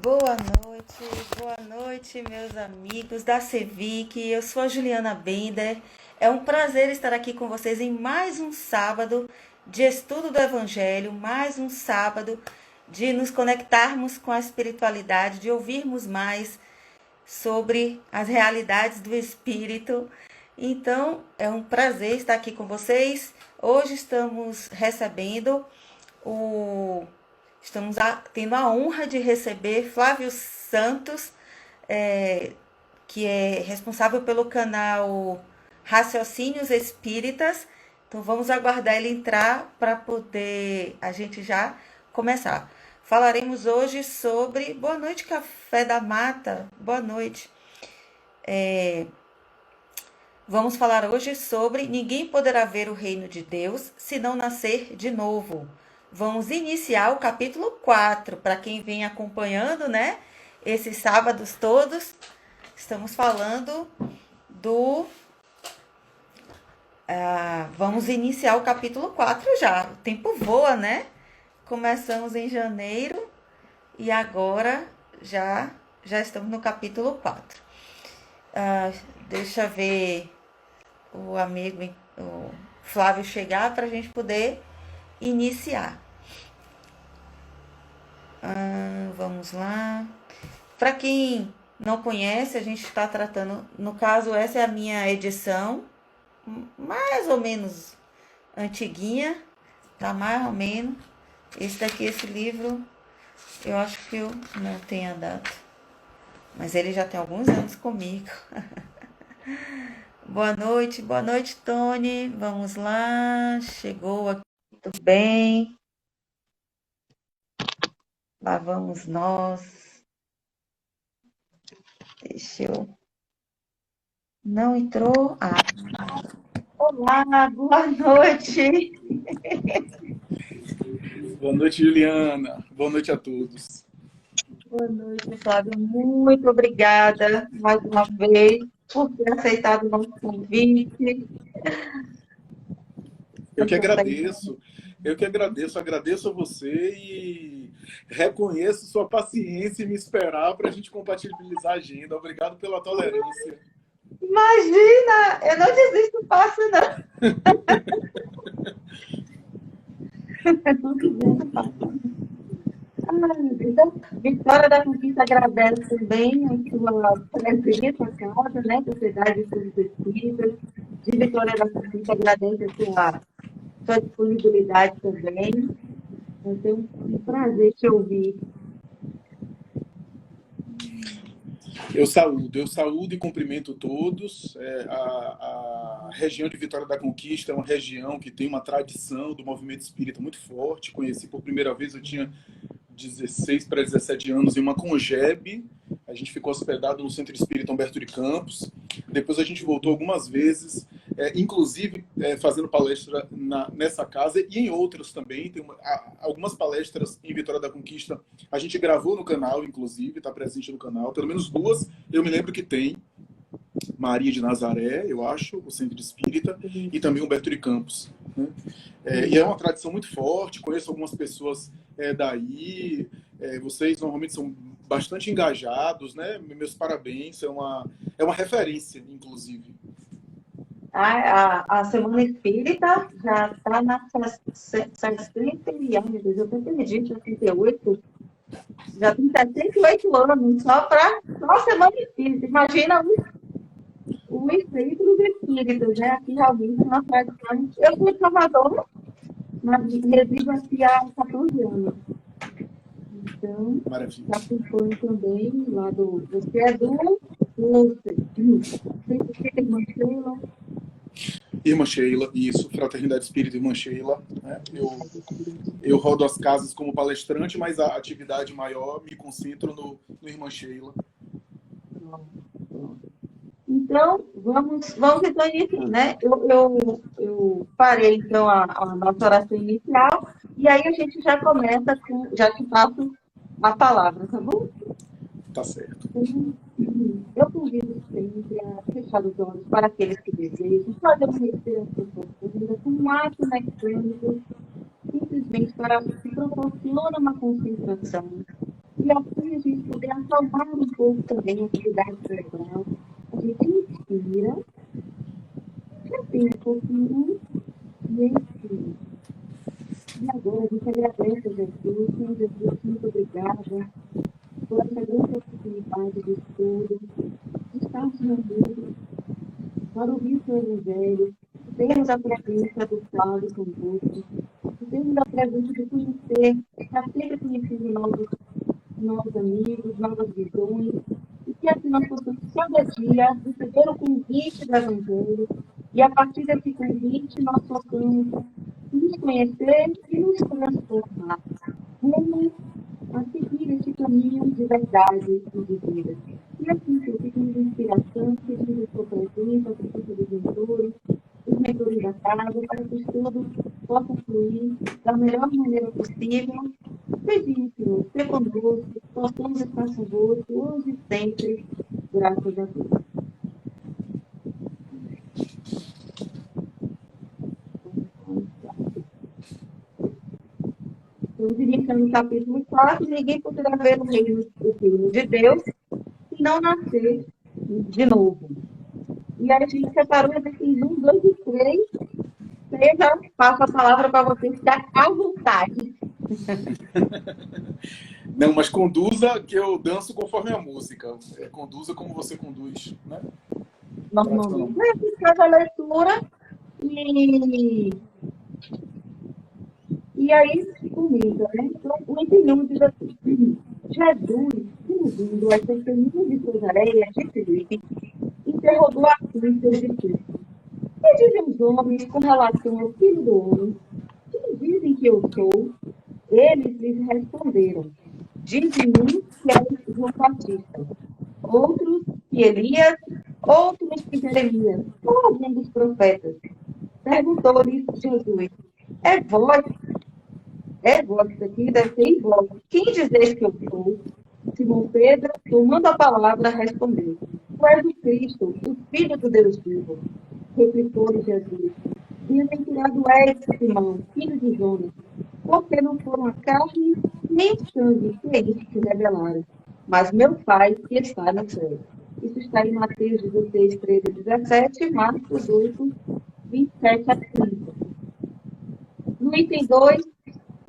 Boa noite, meus amigos da Cevic. Eu sou a Juliana Bender. É um prazer estar aqui com vocês em mais um sábado de estudo do Evangelho, mais um sábado de nos conectarmos com a espiritualidade, de ouvirmos mais sobre as realidades do Espírito. Então, é um prazer estar aqui com vocês. Hoje estamos recebendo o Estamos tendo a honra de receber Flávio Santos, que é responsável pelo canal Raciocínios Espíritas. Então vamos aguardar ele entrar para poder a gente já começar. Falaremos hoje sobre... Boa noite, Café da Mata. Boa noite. Vamos falar hoje sobre ninguém poderá ver o reino de Deus se não nascer de novo. Vamos iniciar o capítulo 4. Para quem vem acompanhando, né? Esses sábados todos, estamos falando do... vamos iniciar o capítulo 4 já. O tempo voa, né? Começamos em janeiro e agora já estamos no capítulo 4. Deixa eu ver o amigo, o Flávio, chegar para a gente poder iniciar. Vamos lá. Para quem não conhece, a gente está tratando, no caso, essa é a minha edição, mais ou menos antiguinha, tá mais ou menos. Esse livro, eu acho que eu não tenho a data, mas ele já tem alguns anos comigo. Boa noite, Tony. Vamos lá, chegou aqui, tudo bem? Lá vamos nós. Deixa eu... Não entrou? Olá, boa noite. Boa noite, Juliana. Boa noite a todos. Boa noite, Flávio. Muito obrigada mais uma vez por ter aceitado o nosso convite. Eu que agradeço a você e reconheço sua paciência em me esperar para a gente compatibilizar a agenda. Obrigado pela tolerância. Imagina, eu não desisto fácil, não. Então, Vitória da Conquista agradece também a sua presença, a casa, né? Sociedade de Estudos Espíritas. De Vitória da Conquista agradece a sua disponibilidade também. Então, um prazer te ouvir. Eu saúdo e cumprimento todos. A região de Vitória da Conquista é uma região que tem uma tradição do movimento espírita muito forte. Conheci por primeira vez, eu tinha 16 para 17 anos, em uma Congebe. A gente ficou hospedado no Centro Espírita Humberto de Campos. Depois a gente voltou algumas vezes, inclusive fazendo palestra nessa casa e em outras também. Tem algumas palestras em Vitória da Conquista. A gente gravou no canal, inclusive, está presente no canal. Pelo menos duas eu me lembro que tem. Maria de Nazaré, eu acho, o Centro Espírita, e também Humberto de Campos. Né? E é uma tradição muito forte, conheço algumas pessoas daí, vocês normalmente são bastante engajados, né? Meus parabéns, é uma referência, inclusive. A Semana Espírita já está na 60 anos, eu até perdi, 68, já tem 68 anos, só a Semana Espírita. Imagina o efeito dos espíritos, né? Aqui realmente uma tradição. Eu sou de Salvador, mas resido aqui há 14 anos. Então, já acompanho também lá do CEDU, Irmã Sheila, isso, Fraternidade Espírita Irmã Sheila. Né? Eu rodo as casas como palestrante, mas a atividade maior me concentro no Irmã Sheila. Então, vamos então início, né? Eu parei, então, a nossa oração inicial, e aí a gente já começa já te passo a palavra, tá bom? Tá certo. Eu convido sempre a fechar os olhos para aqueles que desejam, fazer uma respiração profunda, com um ato mecânico, simplesmente para que proporcione uma concentração E assim a gente poder acalmar um pouco também a atividade cerebral. A gente inspira, retém um pouquinho e expira. E agora a gente agradece a Jesus, Senhor Jesus, muito obrigada por essa grande oportunidade de estudo, de estarmos reunidos para ouvir o seu Evangelho, de termos a presença do Paulo convosco, de termos a presença de conhecer, estar sempre conhecendo novos amigos, novas visões, e que assim nós possamos cada dia receber o convite do Evangelho, e a partir desse convite nós possamos nos conhecer e nos transformar rumo a seguir esse caminho de verdade e de vida. E assim, que pedimos inspiração, pedimos a sua presença, a presença dos mentores, os mentores da casa, para que o estudo possa fluir da melhor maneira possível. Pedimos, Senhor, ser conosco, possamos estar convosco hoje e sempre, graças a Deus. Estamos iniciando no capítulo 4, ninguém poderá ver o reino de Deus e não nascer de novo. E aí a gente separou esses 1, 2 e 3. Eu já passo a palavra para você ficar à vontade. Não, mas conduza que eu danço conforme a música. Conduza como você conduz, né? Normalmente. A gente faz a leitura e aí comigo, né? Então, o item 1 diz assim: Jesus, ouvindo as testemunhas de Cesareia de Filipe, interrogou assim seus discípulos: que dizem os homens com relação ao Filho do Homem? Quem dizem que eu sou? Eles lhes responderam: dizem uns que é João Batista, outros que Elias, outros que Jeremias, ou algum dos profetas. Perguntou-lhes Jesus: é vós isso aqui, deve ser em vós. Quem dizeis que eu sou? Simão Pedro, tomando a palavra, respondeu: tu és o Cristo, o Filho do Deus vivo. Replicou-lhe Jesus: bem-aventurado és, Simão, filho de Jonas, porque não foram a carne nem o sangue que eles te revelaram, mas meu Pai que está no céu. Isso está em Mateus 16, 13 e 17, Marcos 8, 27 a 30. No item 2,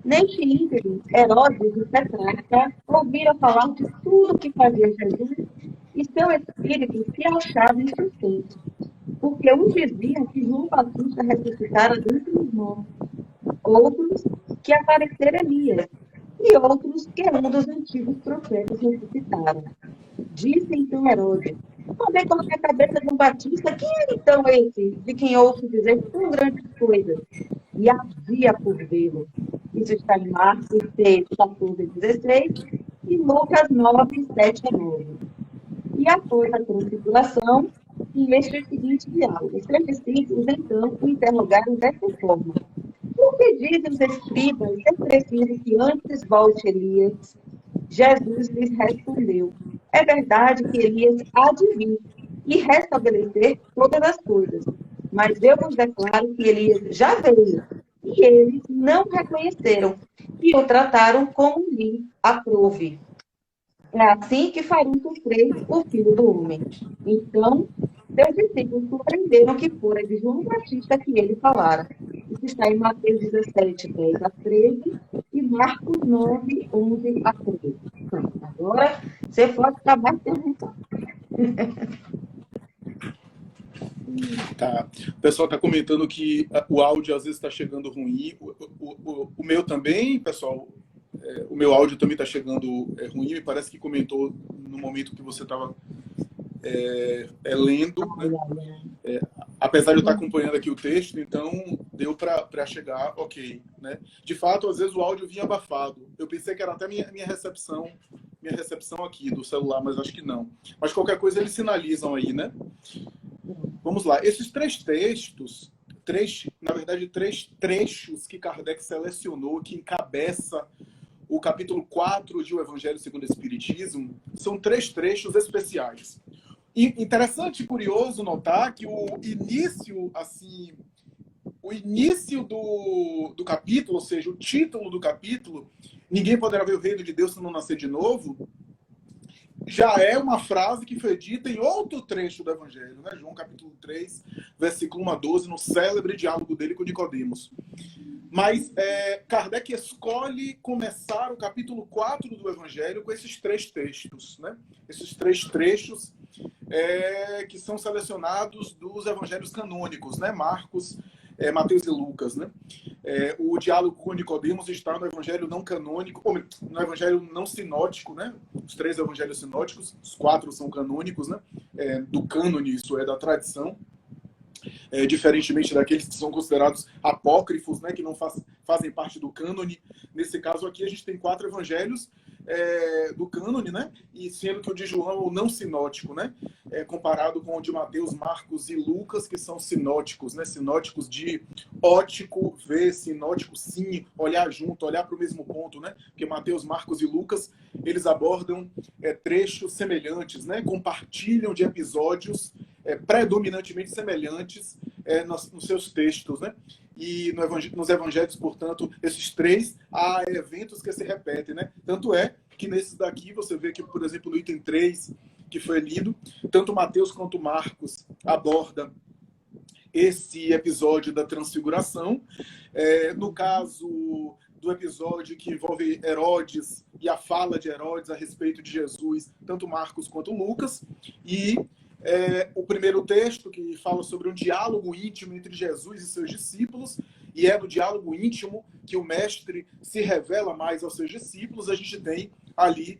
neste ínterim, Herodes e Petrarca ouviram falar de tudo o que fazia Jesus e seu espírito se achava insustente, porque uns diziam que João Batista ressuscitara dentre os mortos, outros que aparecera Elias, e outros que um dos antigos profetas ressuscitaram. Disse então Herodes: também coloquei a cabeça de um Batista, quem é então esse, de quem ouço dizer tão grandes coisas? E havia por vê-lo. Isso está em Marcos 6, 14 e 16, e Lucas 9, 7 a 9. E após a transfiguração, neste seguinte diálogo, os três discípulos, então, o interrogaram dessa forma: por que dizem os escribas, é preciso que antes volte Elias? Jesus lhes respondeu: é verdade que Elias há de vir e restabelecer todas as coisas, mas eu vos declaro que Elias já veio, e eles não o reconheceram, e o trataram como lhe aprouve. É assim que farão sofrer o Filho do Homem. Então, seus discípulos compreenderam que fora de João Batista que ele falara. Isso está em Mateus 17, 10 a 13 e Marcos 9, 11 a 13. Pronto, agora você pode ficar mais perguntando. Tá. O pessoal está comentando que o áudio às vezes está chegando ruim. O meu também, pessoal. O meu áudio também está chegando ruim. Me parece que comentou no momento que você estava lendo, né? Apesar de eu estar acompanhando aqui o texto, então deu para chegar ok, né? De fato, às vezes o áudio vinha abafado. Eu pensei que era até minha recepção aqui do celular, mas acho que não. Mas qualquer coisa eles sinalizam aí, né? Vamos lá. Esses três textos, na verdade, três trechos que Kardec selecionou, que encabeça o capítulo 4 de O Evangelho segundo o Espiritismo, são três trechos especiais. E interessante e curioso notar que o início, assim, o início do capítulo, ou seja, o título do capítulo, ninguém poderá ver o reino de Deus se não nascer de novo, já é uma frase que foi dita em outro trecho do Evangelho, né? João capítulo 3, versículo 1 a 12, no célebre diálogo dele com Nicodemos. Mas Kardec escolhe começar o capítulo 4 do Evangelho com esses 3 textos, né? Esses 3 trechos que são selecionados dos evangelhos canônicos, né? Marcos, Mateus e Lucas, né? O diálogo com Nicodemos está no evangelho não canônico, ou no evangelho não sinótico, né? Os 3 evangelhos sinóticos, os 4 são canônicos, né? Do cânone, isso é, da tradição. Diferentemente daqueles que são considerados apócrifos, né, que não fazem parte do cânone. Nesse caso aqui, a gente tem 4 evangelhos do cânone, né, e sendo que o de João é o não sinótico, né, comparado com o de Mateus, Marcos e Lucas, que são sinóticos, né, sinóticos de ótico, ver, sinótico, sim, olhar junto, olhar para o mesmo ponto, né, porque Mateus, Marcos e Lucas, eles abordam trechos semelhantes, né, compartilham de episódios predominantemente semelhantes nos seus textos, né? E nos evangelhos, portanto, esses 3, há eventos que se repetem, né? Tanto é que nesses daqui, você vê que, por exemplo, no item 3, que foi lido, tanto Mateus quanto Marcos abordam esse episódio da transfiguração. No caso do episódio que envolve Herodes e a fala de Herodes a respeito de Jesus, tanto Marcos quanto Lucas, e o primeiro texto, que fala sobre um diálogo íntimo entre Jesus e seus discípulos, e é no diálogo íntimo que o mestre se revela mais aos seus discípulos. A gente tem ali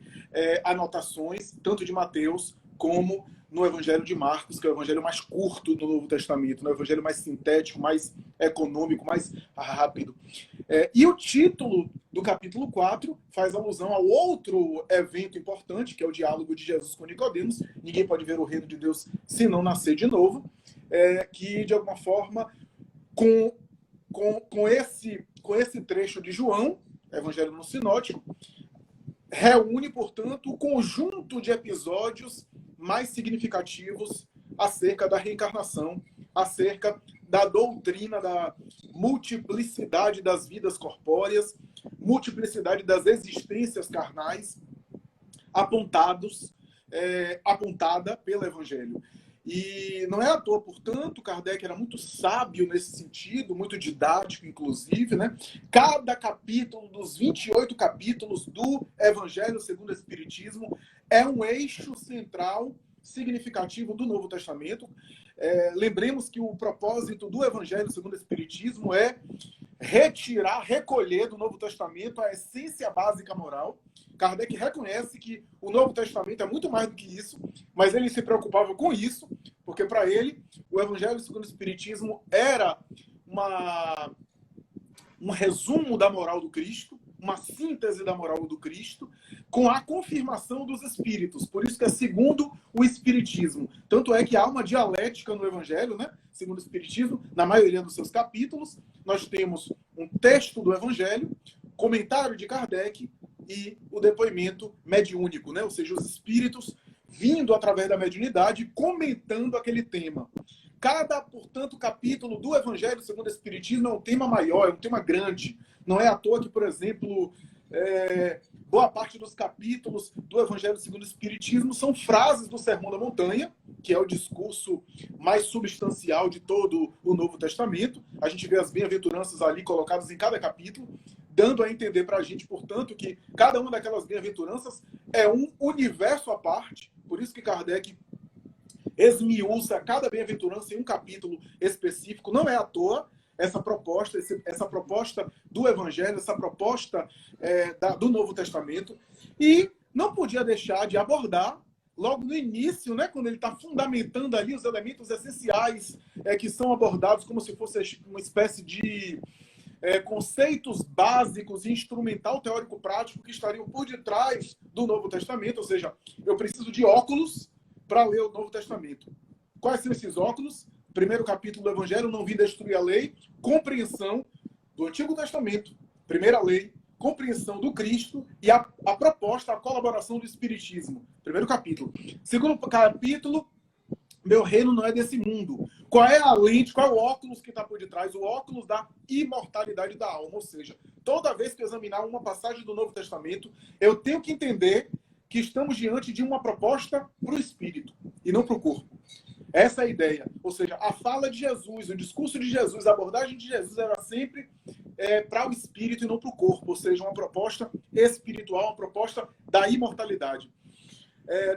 anotações, tanto de Mateus como no Evangelho de Marcos, que é o evangelho mais curto do Novo Testamento, né? O evangelho mais sintético, mais econômico, mais rápido. E o título do capítulo 4 faz alusão ao outro evento importante, que é o diálogo de Jesus com Nicodemos. Ninguém pode ver o reino de Deus se não nascer de novo. Que, de alguma forma, com esse trecho de João, evangelho não sinótico, reúne, portanto, o conjunto de episódios mais significativos acerca da reencarnação, acerca da doutrina da multiplicidade das vidas corpóreas, multiplicidade das existências carnais, apontada pelo Evangelho. E não é à toa, portanto, Kardec era muito sábio nesse sentido, muito didático, inclusive, né? Cada capítulo dos 28 capítulos do Evangelho segundo o Espiritismo é um eixo central significativo do Novo Testamento. Lembremos que o propósito do Evangelho segundo o Espiritismo é recolher do Novo Testamento a essência básica moral. Kardec reconhece que o Novo Testamento é muito mais do que isso, mas ele se preocupava com isso, porque para ele o Evangelho segundo o Espiritismo era um resumo da moral do Cristo, uma síntese da moral do Cristo, com a confirmação dos Espíritos. Por isso que é segundo o Espiritismo. Tanto é que há uma dialética no Evangelho, né? Segundo o Espiritismo, na maioria dos seus capítulos, nós temos um texto do Evangelho, comentário de Kardec e o depoimento mediúnico, né? Ou seja, os espíritos vindo através da mediunidade, comentando aquele tema. Cada, portanto, capítulo do Evangelho segundo o Espiritismo é um tema maior, é um tema grande. Não é à toa que, por exemplo, boa parte dos capítulos do Evangelho segundo o Espiritismo são frases do Sermão da Montanha, que é o discurso mais substancial de todo o Novo Testamento. A gente vê as bem-aventuranças ali colocadas em cada capítulo, dando a entender para a gente, portanto, que cada uma daquelas bem-aventuranças é um universo à parte. Por isso que Kardec esmiuça cada bem-aventurança em um capítulo específico. Não é à toa essa proposta do Evangelho, essa proposta do Novo Testamento. E não podia deixar de abordar, logo no início, né, quando ele está fundamentando ali os elementos essenciais que são abordados como se fosse uma espécie de conceitos básicos e instrumental teórico-prático que estariam por detrás do Novo Testamento. Ou seja, eu preciso de óculos para ler o Novo Testamento. Quais são esses óculos? Primeiro capítulo do Evangelho, não vim destruir a lei, compreensão do Antigo Testamento, primeira lei, compreensão do Cristo e a proposta, a colaboração do Espiritismo. Primeiro capítulo. Segundo capítulo, Meu reino não é desse mundo. Qual é a lente, qual é o óculos que está por detrás? O óculos da imortalidade da alma. Ou seja, toda vez que eu examinar uma passagem do Novo Testamento, eu tenho que entender que estamos diante de uma proposta para o espírito e não para o corpo. Essa é a ideia. Ou seja, a fala de Jesus, o discurso de Jesus, a abordagem de Jesus era sempre para o espírito e não para o corpo. Ou seja, uma proposta espiritual, uma proposta da imortalidade.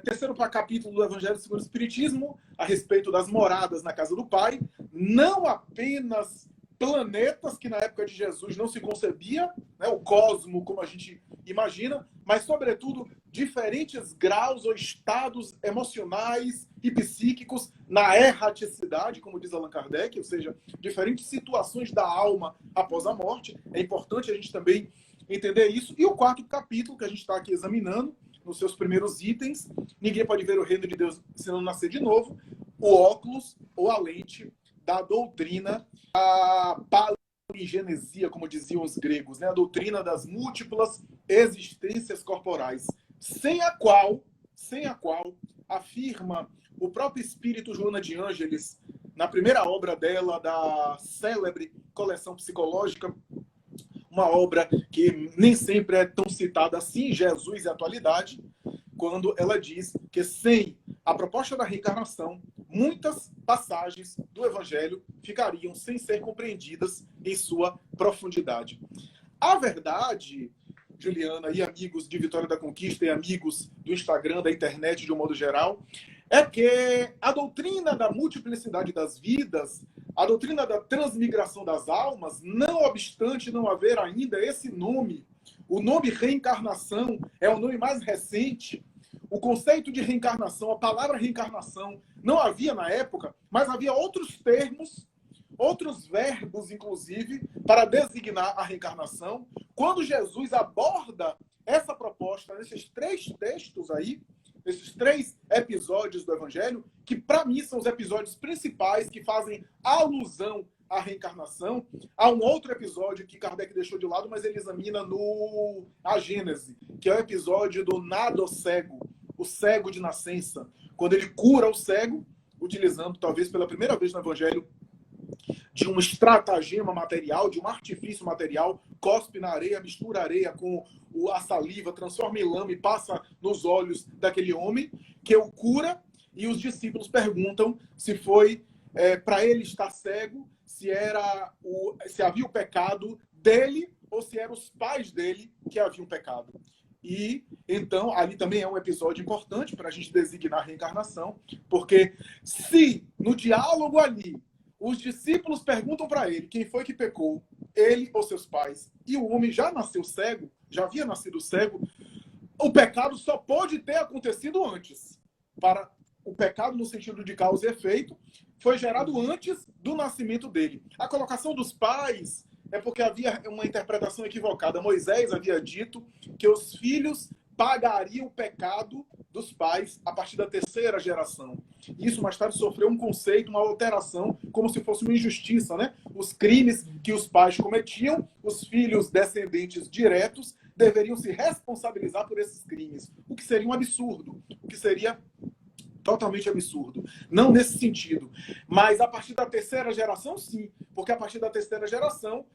Terceiro capítulo do Evangelho segundo o Espiritismo, a respeito das moradas na casa do Pai, não apenas planetas que na época de Jesus não se concebia, né, o cosmo como a gente imagina, mas sobretudo diferentes graus ou estados emocionais e psíquicos na erraticidade, como diz Allan Kardec, ou seja, diferentes situações da alma após a morte. É importante a gente também entender isso. E o quarto capítulo que a gente está aqui examinando, nos seus primeiros itens, ninguém pode ver o reino de Deus se não nascer de novo, o óculos ou a lente da doutrina, a palingenesia, como diziam os gregos, né? A doutrina das múltiplas existências corporais, sem a qual afirma o próprio espírito Joana de Ângeles, na primeira obra dela, da célebre coleção psicológica, uma obra que nem sempre é tão citada assim, Jesus e a Atualidade, quando ela diz que sem a proposta da reencarnação, muitas passagens do Evangelho ficariam sem ser compreendidas em sua profundidade. A verdade, Juliana e amigos de Vitória da Conquista e amigos do Instagram, da internet de um modo geral, é que a doutrina da multiplicidade das vidas, a doutrina da transmigração das almas, não obstante não haver ainda esse nome, o nome reencarnação é o nome mais recente, o conceito de reencarnação, a palavra reencarnação, não havia na época, mas havia outros termos, outros verbos, inclusive, para designar a reencarnação. Quando Jesus aborda essa proposta nesses 3 textos aí, esses 3 episódios do Evangelho, que para mim são os episódios principais que fazem alusão à reencarnação. Há um outro episódio que Kardec deixou de lado, mas ele examina a Gênese, que é o episódio do nado cego, o cego de nascença, quando ele cura o cego, utilizando, talvez pela primeira vez no Evangelho, de um estratagema material, de um artifício material, cospe na areia, mistura a areia com a saliva, transforma em lama e passa nos olhos daquele homem, que o cura, e os discípulos perguntam se foi para ele estar cego, se havia o pecado dele ou se eram os pais dele que haviam pecado. E, então, ali também é um episódio importante para a gente designar a reencarnação, porque se no diálogo ali os discípulos perguntam para ele quem foi que pecou, ele ou seus pais, e o homem já nasceu cego, já havia nascido cego, o pecado só pode ter acontecido antes. Para o pecado, no sentido de causa e efeito, foi gerado antes do nascimento dele. A colocação dos pais é porque havia uma interpretação equivocada. Moisés havia dito que os filhos pagariam o pecado dos pais a partir da 3ª geração. Isso mais tarde sofreu um conceito, uma alteração, como se fosse uma injustiça, né? Os crimes que os pais cometiam, os filhos descendentes diretos deveriam se responsabilizar por esses crimes, o que seria um absurdo, o que seria totalmente absurdo. Não nesse sentido. Mas a partir da 3ª geração, sim. Porque a partir da 3ª geração,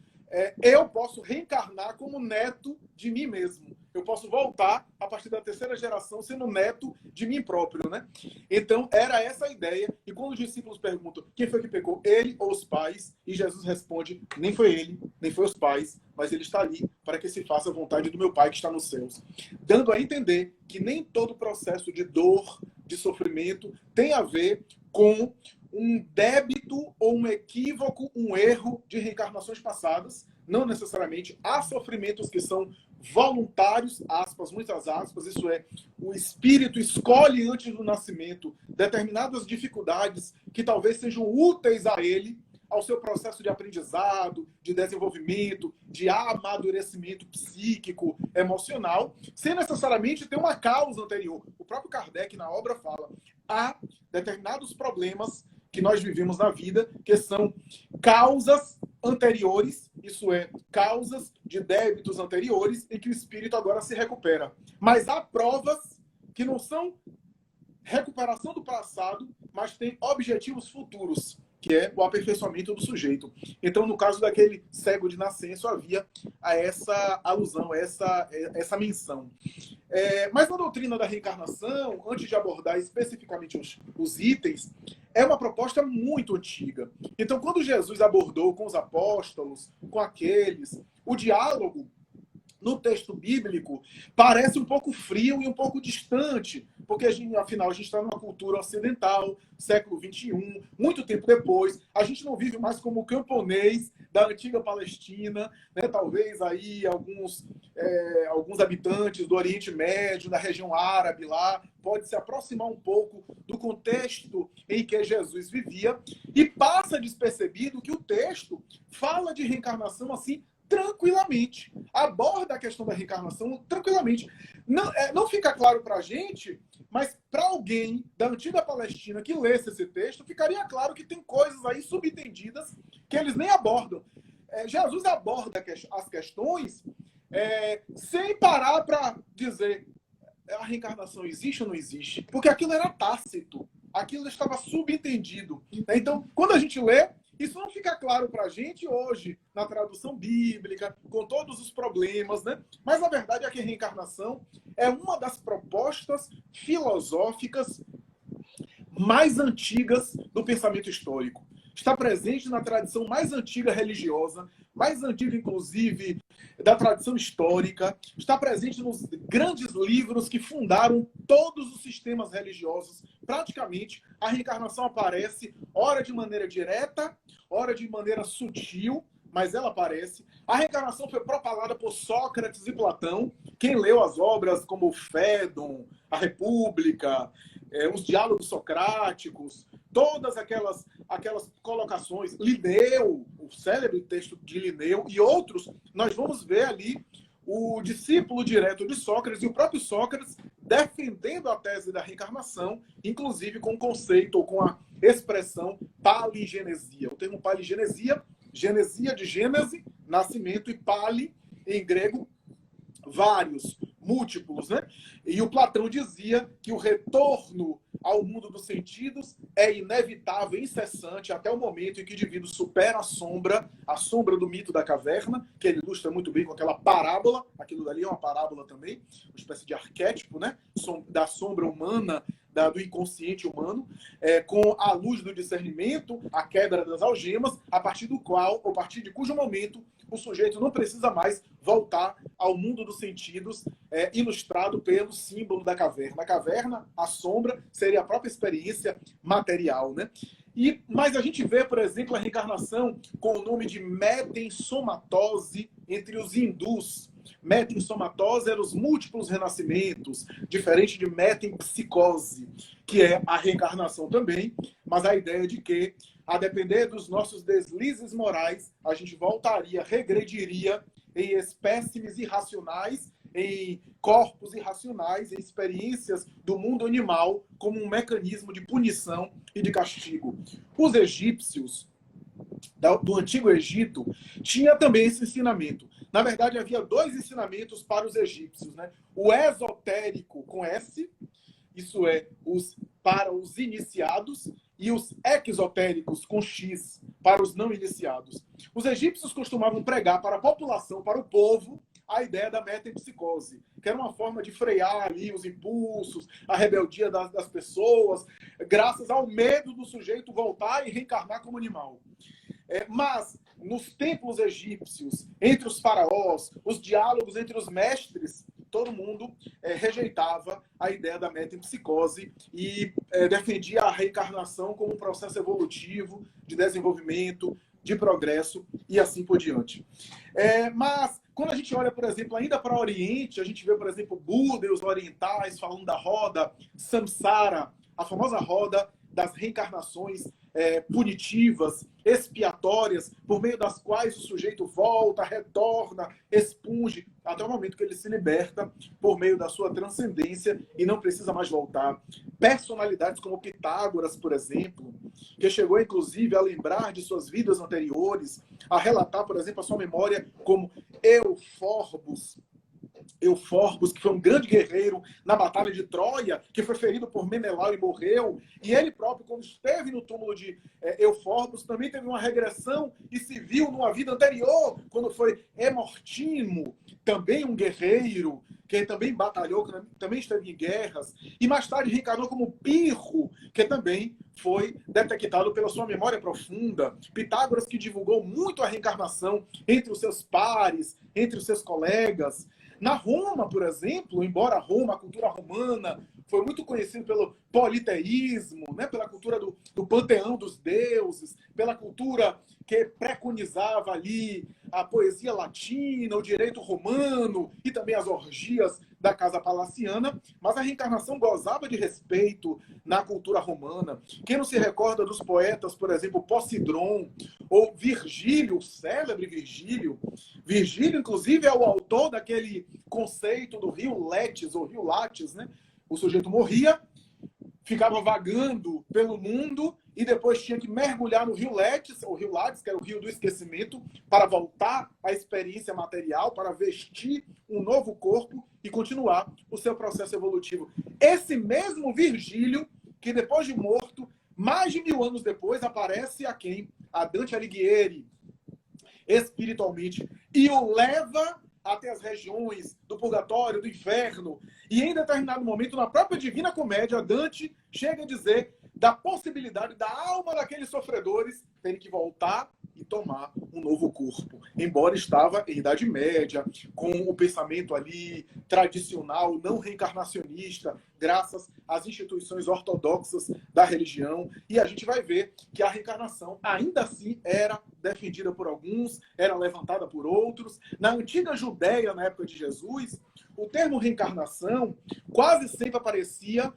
eu posso reencarnar como neto de mim mesmo. Eu posso voltar a partir da 3ª geração sendo neto de mim próprio, né? Então, era essa a ideia. E quando os discípulos perguntam quem foi que pecou, ele ou os pais, e Jesus responde, nem foi ele, nem foi os pais, mas ele está ali para que se faça a vontade do meu Pai que está nos céus. Dando a entender que nem todo processo de dor, de sofrimento, tem a ver com um débito ou um equívoco, um erro de reencarnações passadas. Não necessariamente. Há sofrimentos que são voluntários, aspas, muitas aspas, isso é, o espírito escolhe antes do nascimento determinadas dificuldades que talvez sejam úteis a ele, ao seu processo de aprendizado, de desenvolvimento, de amadurecimento psíquico, emocional, sem necessariamente ter uma causa anterior. O próprio Kardec, na obra, fala, há determinados problemas que nós vivemos na vida, que são causas anteriores, isso é, causas de débitos anteriores, em que o espírito agora se recupera. Mas há provas que não são recuperação do passado, mas tem objetivos futuros, que é o aperfeiçoamento do sujeito. Então, no caso daquele cego de nascença, havia a essa alusão, a essa menção. Mas na doutrina da reencarnação, antes de abordar especificamente os itens, é uma proposta muito antiga. Então, quando Jesus abordou com os apóstolos, com aqueles, o diálogo no texto bíblico parece um pouco frio e um pouco distante, porque afinal a gente está numa cultura ocidental, século XXI, muito tempo depois, a gente não vive mais como camponês da antiga Palestina, né? Talvez aí alguns habitantes do Oriente Médio, da região árabe lá, pode se aproximar um pouco do contexto em que Jesus vivia, e passa despercebido que o texto fala de reencarnação assim, tranquilamente, aborda a questão da reencarnação tranquilamente. Não fica claro para a gente, mas para alguém da antiga Palestina que lesse esse texto, ficaria claro que tem coisas aí subentendidas que eles nem abordam. Jesus aborda as questões sem parar para dizer a reencarnação existe ou não existe, porque aquilo era tácito, aquilo estava subentendido. Então, quando a gente lê, isso não fica claro para a gente hoje, na tradução bíblica, com todos os problemas, né? Mas a verdade é que a reencarnação é uma das propostas filosóficas mais antigas do pensamento histórico. Está presente na tradição mais antiga religiosa, mais antiga, inclusive, da tradição histórica, está presente nos grandes livros que fundaram todos os sistemas religiosos. Praticamente, a reencarnação aparece, ora de maneira direta, ora de maneira sutil, mas ela aparece. A reencarnação foi propalada por Sócrates e Platão. Quem leu as obras como o Fédon, a República, os diálogos socráticos, todas aquelas colocações, Linneu, o célebre texto de Linneu e outros, nós vamos ver ali o discípulo direto de Sócrates e o próprio Sócrates defendendo a tese da reencarnação, inclusive com o conceito ou com a expressão paligenesia. O termo paligenesia, genesia de gênese, nascimento, e pali, em grego, vários, múltiplos, né? E o Platão dizia que o retorno ao mundo dos sentidos é inevitável, incessante, até o momento em que o indivíduo supera a sombra do mito da caverna, que ele ilustra muito bem com aquela parábola. Aquilo dali é uma parábola também, uma espécie de arquétipo, né? Da sombra humana, do inconsciente humano, com a luz do discernimento, a quebra das algemas, a partir de cujo momento o sujeito não precisa mais voltar ao mundo dos sentidos, ilustrado pelo símbolo da caverna. A caverna, a sombra, seria a própria experiência material, né? Mas a gente vê, por exemplo, a reencarnação com o nome de metensomatose entre os hindus. Metensomatose eram os múltiplos renascimentos, diferente de metempsicose, que é a reencarnação também, mas a ideia de que, a depender dos nossos deslizes morais, a gente voltaria, regrediria em espécimes irracionais, em corpos irracionais, em experiências do mundo animal, como um mecanismo de punição e de castigo. Os egípcios do Antigo Egito tinha também esse ensinamento. Na verdade, havia dois ensinamentos para os egípcios, né? O esotérico, com S, isso é, para os iniciados, e os exotéricos, com X, para os não iniciados. Os egípcios costumavam pregar para a população, para o povo, a ideia da metempsicose, que era uma forma de frear ali os impulsos, a rebeldia das pessoas, graças ao medo do sujeito voltar e reencarnar como animal. Mas, nos templos egípcios, entre os faraós, os diálogos entre os mestres, todo mundo rejeitava a ideia da metempsicose e defendia a reencarnação como um processo evolutivo, de desenvolvimento, de progresso e assim por diante. Mas, quando a gente olha, por exemplo, ainda para o Oriente, a gente vê, por exemplo, Buda e os orientais falando da roda samsara, a famosa roda das reencarnações punitivas, expiatórias, por meio das quais o sujeito volta, retorna, expunge, até o momento que ele se liberta por meio da sua transcendência e não precisa mais voltar. Personalidades como Pitágoras, por exemplo, que chegou inclusive a lembrar de suas vidas anteriores, a relatar, por exemplo, a sua memória como Euphorbos, Euforbos, que foi um grande guerreiro na Batalha de Troia, que foi ferido por Menelau e morreu. E ele próprio, quando esteve no túmulo de Euforbos, também teve uma regressão e se viu numa vida anterior, quando foi Hemortimo, também um guerreiro, que também batalhou, que também esteve em guerras. E mais tarde reencarnou como Pirro, que também foi detectado pela sua memória profunda. Pitágoras, que divulgou muito a reencarnação entre os seus pares, entre os seus colegas. Na Roma, por exemplo, embora Roma, a cultura romana, foi muito conhecida pelo politeísmo, né? Pela cultura do panteão dos deuses, pela cultura que preconizava ali a poesia latina, o direito romano e também as orgias da casa palaciana, mas a reencarnação gozava de respeito na cultura romana. Quem não se recorda dos poetas, por exemplo, Posidron ou Virgílio, o célebre Virgílio? Virgílio, inclusive, é o autor daquele conceito do rio Létis, ou rio Látis, né? O sujeito morria, ficava vagando pelo mundo e depois tinha que mergulhar no rio Létis, ou rio Látis, que era o rio do esquecimento, para voltar à experiência material, para vestir um novo corpo e continuar o seu processo evolutivo. Esse mesmo Virgílio, que depois de morto, mais de 1000 anos depois, aparece a quem? A Dante Alighieri, espiritualmente, e o leva até as regiões do purgatório, do inferno. E em determinado momento, na própria Divina Comédia, Dante chega a dizer da possibilidade da alma daqueles sofredores terem que voltar e tomar um novo corpo. Embora estava em Idade Média, com o pensamento ali tradicional, não reencarnacionista, graças às instituições ortodoxas da religião. E a gente vai ver que a reencarnação ainda assim era defendida por alguns, era levantada por outros. Na antiga Judéia, na época de Jesus, o termo reencarnação quase sempre aparecia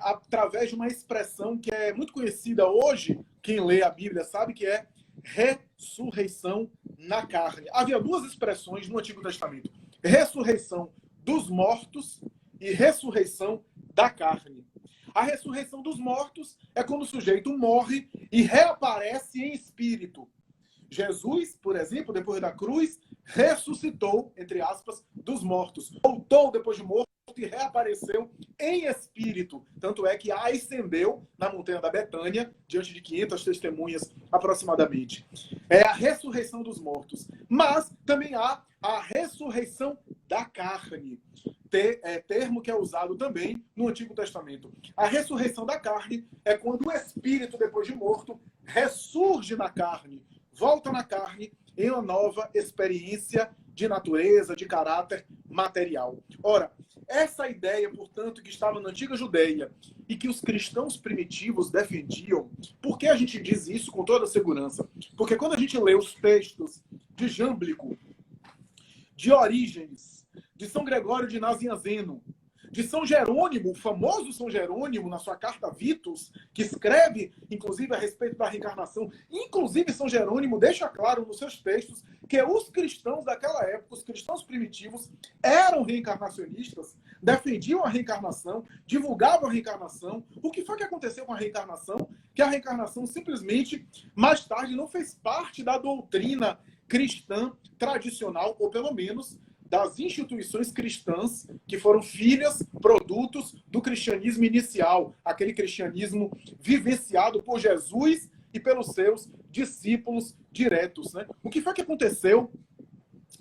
através de uma expressão que é muito conhecida hoje, quem lê a Bíblia sabe que é ressurreição na carne. Havia duas expressões no Antigo Testamento: ressurreição dos mortos e ressurreição da carne. A ressurreição dos mortos é quando o sujeito morre e reaparece em espírito. Jesus, por exemplo, depois da cruz, ressuscitou, entre aspas, dos mortos. Voltou depois de morto e reapareceu em espírito. Tanto é que ascendeu na montanha da Betânia, diante de 500 testemunhas aproximadamente. É a ressurreição dos mortos. Mas também há a ressurreição da carne. Termo que é usado também no Antigo Testamento. A ressurreição da carne é quando o espírito, depois de morto, ressurge na carne, volta na carne em uma nova experiência de natureza, de caráter material. Ora, essa ideia, portanto, que estava na antiga Judeia e que os cristãos primitivos defendiam, por que a gente diz isso com toda segurança? Porque quando a gente lê os textos de Jâmblico, de Orígenes, de São Gregório de Nazianzeno, de São Jerônimo, o famoso São Jerônimo, na sua carta Vitus, que escreve, inclusive, a respeito da reencarnação. Inclusive, São Jerônimo deixa claro nos seus textos que os cristãos daquela época, os cristãos primitivos, eram reencarnacionistas, defendiam a reencarnação, divulgavam a reencarnação. O que foi que aconteceu com a reencarnação? Que a reencarnação simplesmente, mais tarde, não fez parte da doutrina cristã tradicional, ou pelo menos das instituições cristãs que foram filhas, produtos do cristianismo inicial, aquele cristianismo vivenciado por Jesus e pelos seus discípulos diretos, né? O que foi que aconteceu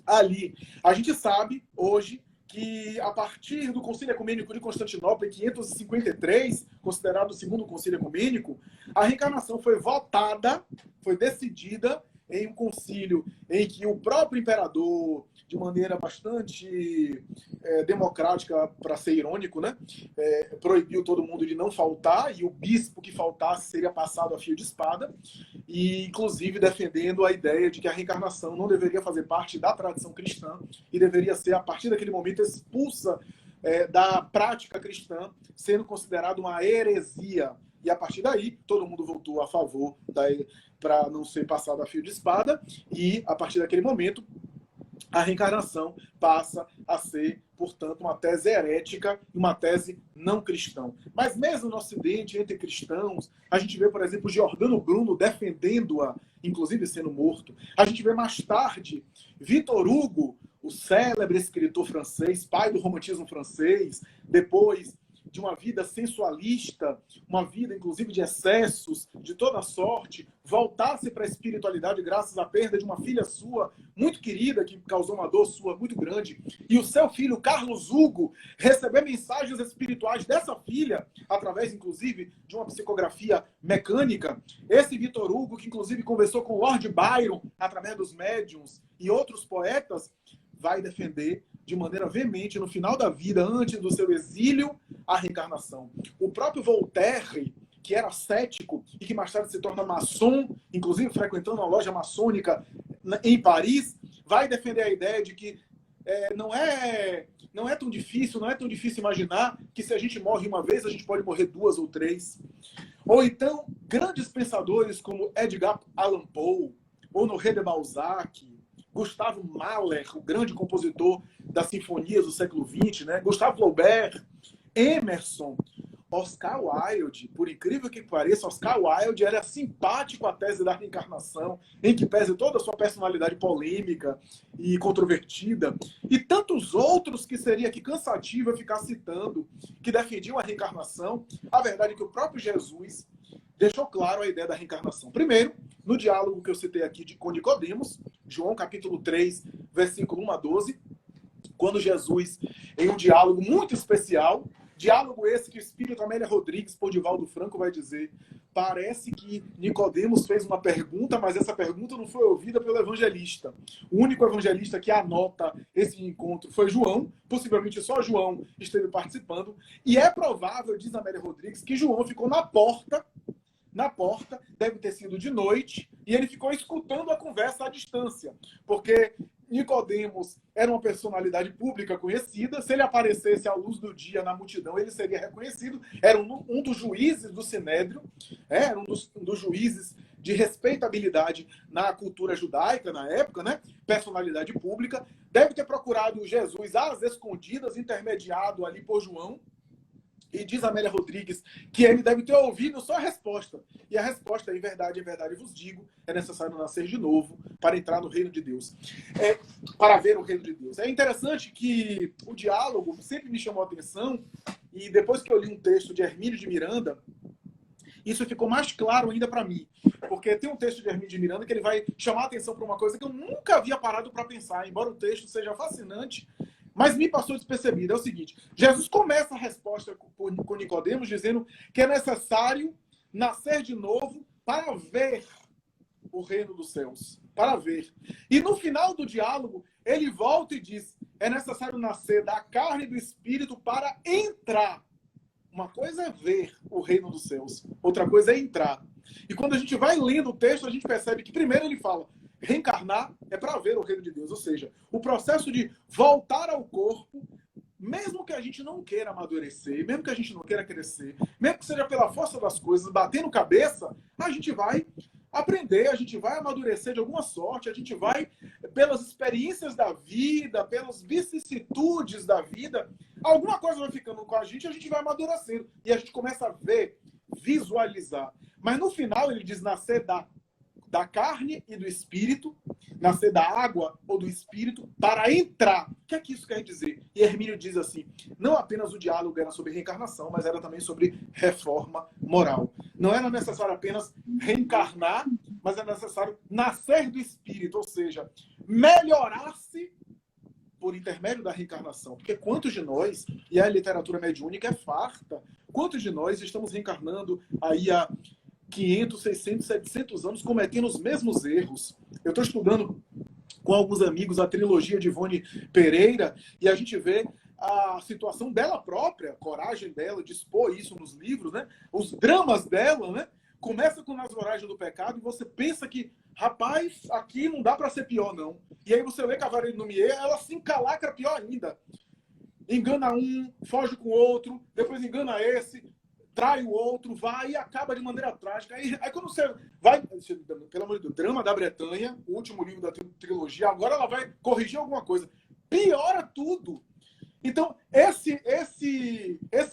ali? A gente sabe hoje que a partir do Concílio Ecumênico de Constantinopla, em 553, considerado o segundo Concílio Ecumênico, a reencarnação foi votada, foi decidida em um concílio em que o próprio imperador, de maneira bastante democrática, para ser irônico, né, proibiu todo mundo de não faltar, e o bispo que faltasse seria passado a fio de espada, e inclusive defendendo a ideia de que a reencarnação não deveria fazer parte da tradição cristã e deveria ser, a partir daquele momento, expulsa da prática cristã, sendo considerada uma heresia. E a partir daí, todo mundo votou a favor para não ser passado a fio de espada, e a partir daquele momento, a reencarnação passa a ser, portanto, uma tese herética e uma tese não cristã. Mas mesmo no Ocidente, entre cristãos, a gente vê, por exemplo, Giordano Bruno defendendo-a, inclusive sendo morto. A gente vê mais tarde Vitor Hugo, o célebre escritor francês, pai do romantismo francês, depois de uma vida sensualista, uma vida inclusive de excessos, de toda sorte, voltasse para a espiritualidade graças à perda de uma filha sua, muito querida, que causou uma dor sua muito grande, e o seu filho, Carlos Hugo, receber mensagens espirituais dessa filha, através inclusive de uma psicografia mecânica. Esse Victor Hugo, que inclusive conversou com Lord Byron, através dos médiuns e outros poetas, vai defender de maneira veemente, no final da vida, antes do seu exílio, a reencarnação. O próprio Voltaire, que era cético e que mais tarde se torna maçom, inclusive frequentando uma loja maçônica em Paris, vai defender a ideia de que não é tão difícil imaginar que se a gente morre uma vez, a gente pode morrer 2 ou 3. Ou então, grandes pensadores como Edgar Allan Poe, Honoré de Balzac, Gustavo Mahler, o grande compositor das sinfonias do século XX, né? Gustavo Flaubert, Emerson, Oscar Wilde, por incrível que pareça, Oscar Wilde era simpático à tese da reencarnação, em que pese toda a sua personalidade polêmica e controvertida, e tantos outros que seria aqui cansativo eu ficar citando, que defendiam a reencarnação. A verdade é que o próprio Jesus deixou claro a ideia da reencarnação. Primeiro, no diálogo que eu citei aqui com Nicodemos, João capítulo 3, versículo 1 a 12, quando Jesus, em um diálogo muito especial, diálogo esse que o espírito Amélia Rodrigues, por Divaldo Franco, vai dizer, parece que Nicodemos fez uma pergunta, mas essa pergunta não foi ouvida pelo evangelista. O único evangelista que anota esse encontro foi João, possivelmente só João esteve participando, e é provável, diz Amélia Rodrigues, que João ficou na porta, deve ter sido de noite, e ele ficou escutando a conversa à distância, porque Nicodemos era uma personalidade pública conhecida, se ele aparecesse à luz do dia na multidão, ele seria reconhecido, era um dos juízes do Sinédrio, era um dos juízes de respeitabilidade na cultura judaica, na época, né? Personalidade pública, deve ter procurado Jesus às escondidas, intermediado ali por João, e diz Amélia Rodrigues que ele deve ter ouvido só a resposta. E a resposta é: em verdade vos digo, é necessário nascer de novo para entrar no reino de Deus. Para ver o reino de Deus. É interessante que o diálogo sempre me chamou a atenção, e depois que eu li um texto de Hermínio de Miranda, isso ficou mais claro ainda para mim. Porque tem um texto de Hermínio de Miranda que ele vai chamar a atenção para uma coisa que eu nunca havia parado para pensar, embora o texto seja fascinante, mas me passou despercebido. É o seguinte: Jesus começa a resposta com Nicodemos dizendo que é necessário nascer de novo para ver o reino dos céus. Para ver. E no final do diálogo, ele volta e diz: é necessário nascer da carne e do espírito para entrar. Uma coisa é ver o reino dos céus, outra coisa é entrar. E quando a gente vai lendo o texto, a gente percebe que primeiro ele fala: reencarnar é para ver o reino de Deus. Ou seja, o processo de voltar ao corpo, mesmo que a gente não queira amadurecer, mesmo que a gente não queira crescer, mesmo que seja pela força das coisas, batendo cabeça, a gente vai aprender, a gente vai amadurecer de alguma sorte, a gente vai, pelas experiências da vida, pelas vicissitudes da vida, alguma coisa vai ficando com a gente vai amadurecendo. E a gente começa a ver, visualizar. Mas no final ele diz nascer da carne e do espírito, nascer da água ou do espírito para entrar. O que é que isso quer dizer? E Hermínio diz assim: não apenas o diálogo era sobre reencarnação, mas era também sobre reforma moral. Não era necessário apenas reencarnar, mas era necessário nascer do espírito, ou seja, melhorar-se por intermédio da reencarnação. Porque quantos de nós, e a literatura mediúnica é farta, quantos de nós estamos reencarnando aí há 500, 600, 700 anos cometendo os mesmos erros. Eu estou estudando com alguns amigos a trilogia de Ivone Pereira e a gente vê a situação dela própria, a coragem dela de expor isso nos livros, né? Os dramas dela, né? Começa com Nas Voragens do Pecado e você pensa que, rapaz, aqui não dá para ser pior, não. E aí você lê Cavaleiro do Lumière, ela se encalacra pior ainda. Engana um, foge com o outro, depois engana esse, trai o outro, vai e acaba de maneira trágica. Aí quando você vai, pelo amor de Deus, Drama da Bretanha, o último livro da trilogia, agora ela vai corrigir alguma coisa. Piora tudo. Então, esse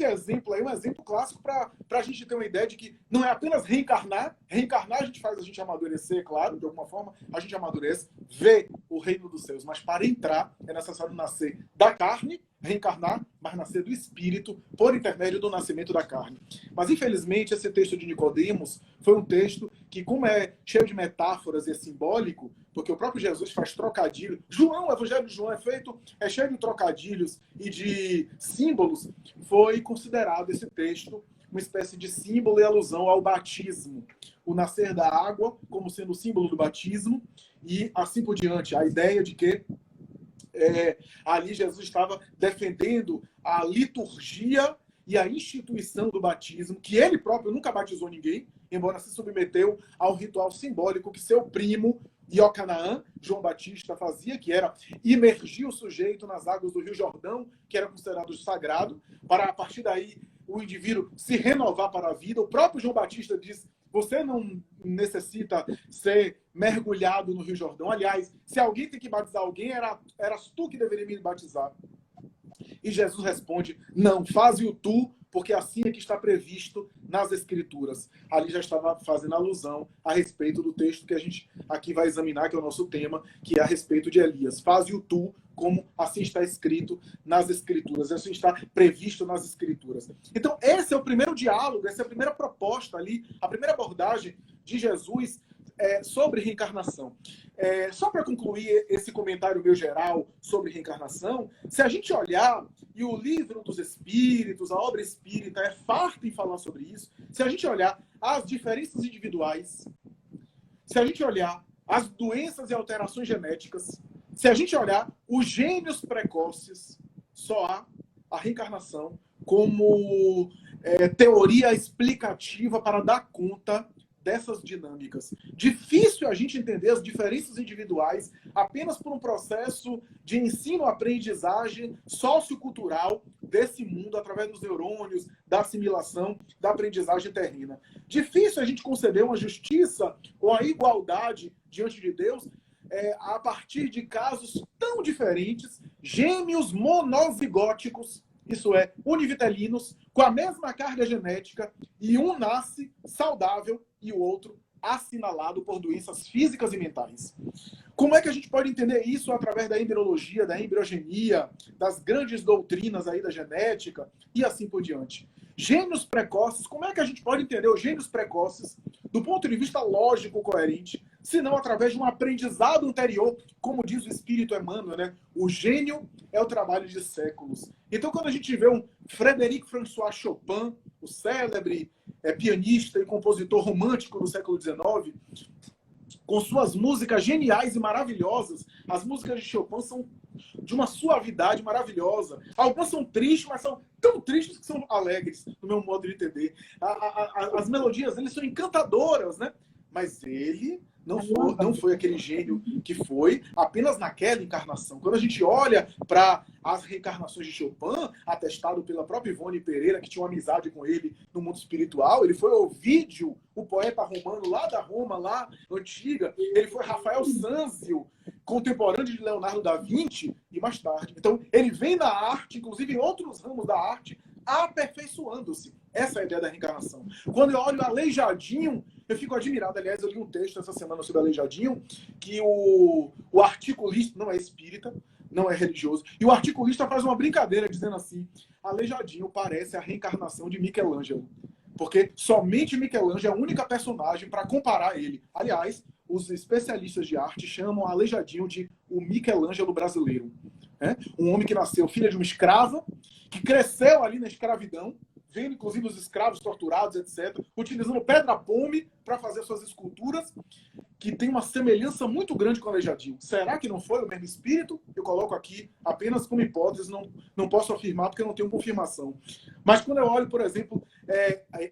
exemplo aí é um exemplo clássico para a gente ter uma ideia de que não é apenas reencarnar. Reencarnar a gente faz a gente amadurecer, claro, de alguma forma, a gente amadurece, vê o reino dos céus. Mas para entrar, é necessário nascer da carne, reencarnar, mas nascer do espírito, por intermédio do nascimento da carne. Mas, infelizmente, esse texto de Nicodemos foi um texto que, como é cheio de metáforas e é simbólico, porque o próprio Jesus faz trocadilho. O Evangelho de João é cheio de trocadilhos e de símbolos. Foi considerado esse texto uma espécie de símbolo e alusão ao batismo. O nascer da água como sendo o símbolo do batismo e assim por diante. A ideia de que ali Jesus estava defendendo a liturgia e a instituição do batismo, que ele próprio nunca batizou ninguém, embora se submeteu ao ritual simbólico que seu primo, Iocanaã, João Batista, fazia, que era imergir o sujeito nas águas do Rio Jordão, que era considerado sagrado, para a partir daí o indivíduo se renovar para a vida. O próprio João Batista diz: você não necessita ser mergulhado no Rio Jordão. Aliás, se alguém tem que batizar alguém, eras tu que deveria me batizar. E Jesus responde: não, faze-o tu, porque assim é que está previsto nas Escrituras. Ali já estava fazendo alusão a respeito do texto que a gente aqui vai examinar, que é o nosso tema, que é a respeito de Elias. Faze-o tu, como assim está escrito nas Escrituras, assim está previsto nas Escrituras. Então, esse é o primeiro diálogo, essa é a primeira proposta ali, a primeira abordagem de Jesus sobre reencarnação. Só para concluir esse comentário meu geral sobre reencarnação, se a gente olhar, e o livro dos Espíritos, a obra espírita é farta em falar sobre isso, se a gente olhar as diferenças individuais, se a gente olhar as doenças e alterações genéticas, se a gente olhar os gênios precoces, só há a reencarnação como teoria explicativa para dar conta dessas dinâmicas. Difícil a gente entender as diferenças individuais apenas por um processo de ensino-aprendizagem sociocultural desse mundo através dos neurônios, da assimilação, da aprendizagem terrena. Difícil a gente conceber uma justiça ou a igualdade diante de Deus a partir de casos tão diferentes, gêmeos monozigóticos, isso é, univitelinos, com a mesma carga genética, e um nasce saudável e o outro assinalado por doenças físicas e mentais. Como é que a gente pode entender isso através da embriologia, da embriogenia, das grandes doutrinas aí da genética e assim por diante? Gênios precoces, como é que a gente pode entender os gênios precoces do ponto de vista lógico coerente, se não através de um aprendizado anterior, como diz o Espírito Emmanuel, né? O gênio é o trabalho de séculos. Então, quando a gente vê um Frédéric François Chopin, o célebre pianista e compositor romântico do século XIX, com suas músicas geniais e maravilhosas, as músicas de Chopin são de uma suavidade maravilhosa. Algumas são tristes, mas são tão tristes que são alegres, no meu modo de entender. As melodias dele são encantadoras, né? Mas ele não foi aquele gênio que foi apenas naquela encarnação. Quando a gente olha para as reencarnações de Chopin, atestado pela própria Ivone Pereira, que tinha uma amizade com ele no mundo espiritual, ele foi Ovídio, o poeta romano lá da Roma, lá antiga, ele foi Rafael Sanzio, contemporâneo de Leonardo da Vinci, e mais tarde. Então, ele vem na arte, inclusive em outros ramos da arte, aperfeiçoando-se. Essa é a ideia da reencarnação. Quando eu olho Aleijadinho, eu fico admirado. Aliás, eu li um texto essa semana sobre Aleijadinho, que o articulista, não é espírita, não é religioso, e o articulista faz uma brincadeira dizendo assim: Aleijadinho parece a reencarnação de Michelangelo, porque somente Michelangelo é a única personagem para comparar ele. Aliás, os especialistas de arte chamam Aleijadinho de o Michelangelo brasileiro. Um homem que nasceu filho de uma escrava, que cresceu ali na escravidão, vendo inclusive os escravos torturados, etc., utilizando pedra-pome para fazer suas esculturas, que tem uma semelhança muito grande com o Aleijadinho. Será que não foi o mesmo espírito? Eu coloco aqui apenas como hipótese, não posso afirmar porque eu não tenho confirmação. Mas quando eu olho, por exemplo,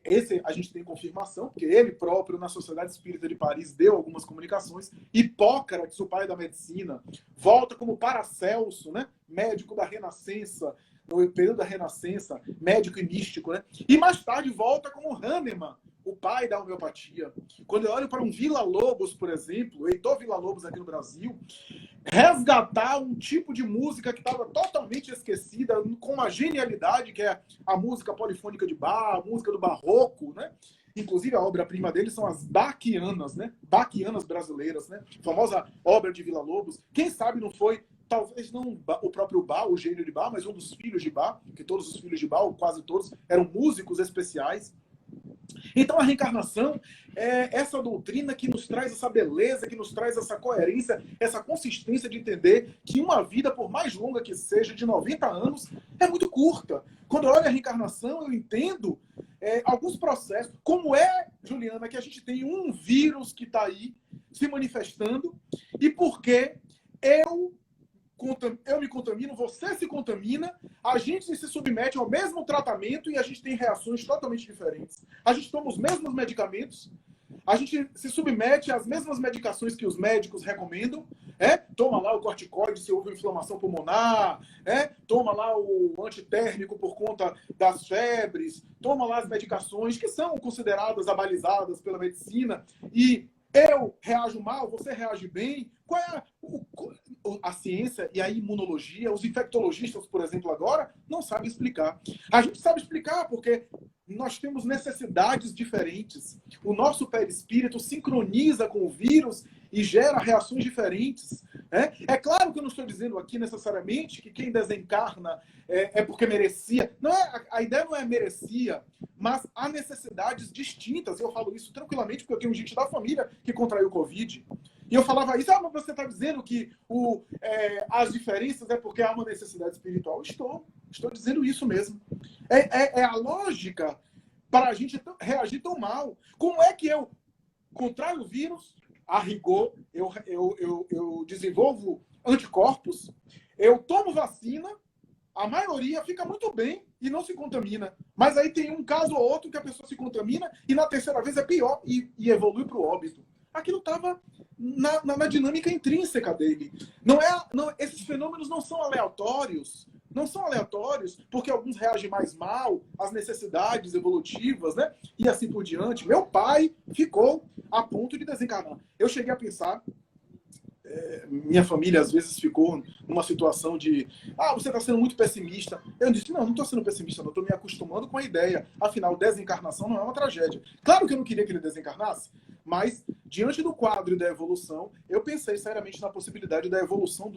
esse a gente tem confirmação, porque ele próprio, na Sociedade Espírita de Paris, deu algumas comunicações. Hipócrates, o pai da medicina, volta como Paracelso, né? Médico da Renascença, no período da Renascença, médico e místico, né? E mais tarde volta como Hahnemann, o pai da homeopatia. Quando eu olho para um Villa-Lobos, por exemplo, Heitor Villa-Lobos aqui no Brasil, resgatar um tipo de música que estava totalmente esquecida, com uma genialidade, que é a música polifônica de Bach, a música do barroco, né? Inclusive, a obra-prima deles são as Bachianas, né? Bachianas brasileiras, né? A famosa obra de Villa-Lobos. Quem sabe não foi, talvez não o próprio Bach, o gênio de Bach, mas um dos filhos de Bach, que todos os filhos de Bach, ou quase todos, eram músicos especiais. Então, a reencarnação é essa doutrina que nos traz essa beleza, que nos traz essa coerência, essa consistência de entender que uma vida, por mais longa que seja, de 90 anos, é muito curta. Quando eu olho a reencarnação, eu entendo alguns processos. Como é, Juliana, que a gente tem um vírus que está aí se manifestando e por que eu me contamino, você se contamina, a gente se submete ao mesmo tratamento e a gente tem reações totalmente diferentes. A gente toma os mesmos medicamentos, a gente se submete às mesmas medicações que os médicos recomendam, toma lá o corticoide se houve inflamação pulmonar, toma lá o antitérmico por conta das febres, toma lá as medicações que são consideradas abalizadas pela medicina e eu reajo mal, você reage bem. Qual é a ciência e a imunologia? Os infectologistas, por exemplo, agora, não sabem explicar. A gente sabe explicar porque nós temos necessidades diferentes. O nosso perispírito sincroniza com o vírus e gera reações diferentes. É claro que eu não estou dizendo aqui necessariamente que quem desencarna é porque merecia. Não é, a ideia não é merecia, mas há necessidades distintas. Eu falo isso tranquilamente porque eu tenho gente da família que contraiu Covid. E eu falava isso, mas você está dizendo que as diferenças é porque há uma necessidade espiritual? Estou dizendo isso mesmo. É a lógica para a gente reagir tão mal. Como é que eu contraio o vírus, a rigor, eu desenvolvo anticorpos, eu tomo vacina, a maioria fica muito bem e não se contamina. Mas aí tem um caso ou outro que a pessoa se contamina e na terceira vez é pior e evolui para o óbito. Aquilo estava na dinâmica intrínseca dele. Esses fenômenos não são aleatórios. Não são aleatórios, porque alguns reagem mais mal às necessidades evolutivas, né? E assim por diante. Meu pai ficou a ponto de desencarnar. Eu cheguei a pensar, minha família às vezes ficou numa situação de você está sendo muito pessimista. Eu disse, não estou sendo pessimista, não, estou me acostumando com a ideia. Afinal, desencarnação não é uma tragédia. Claro que eu não queria que ele desencarnasse, mas, diante do quadro da evolução, eu pensei seriamente na possibilidade da evolução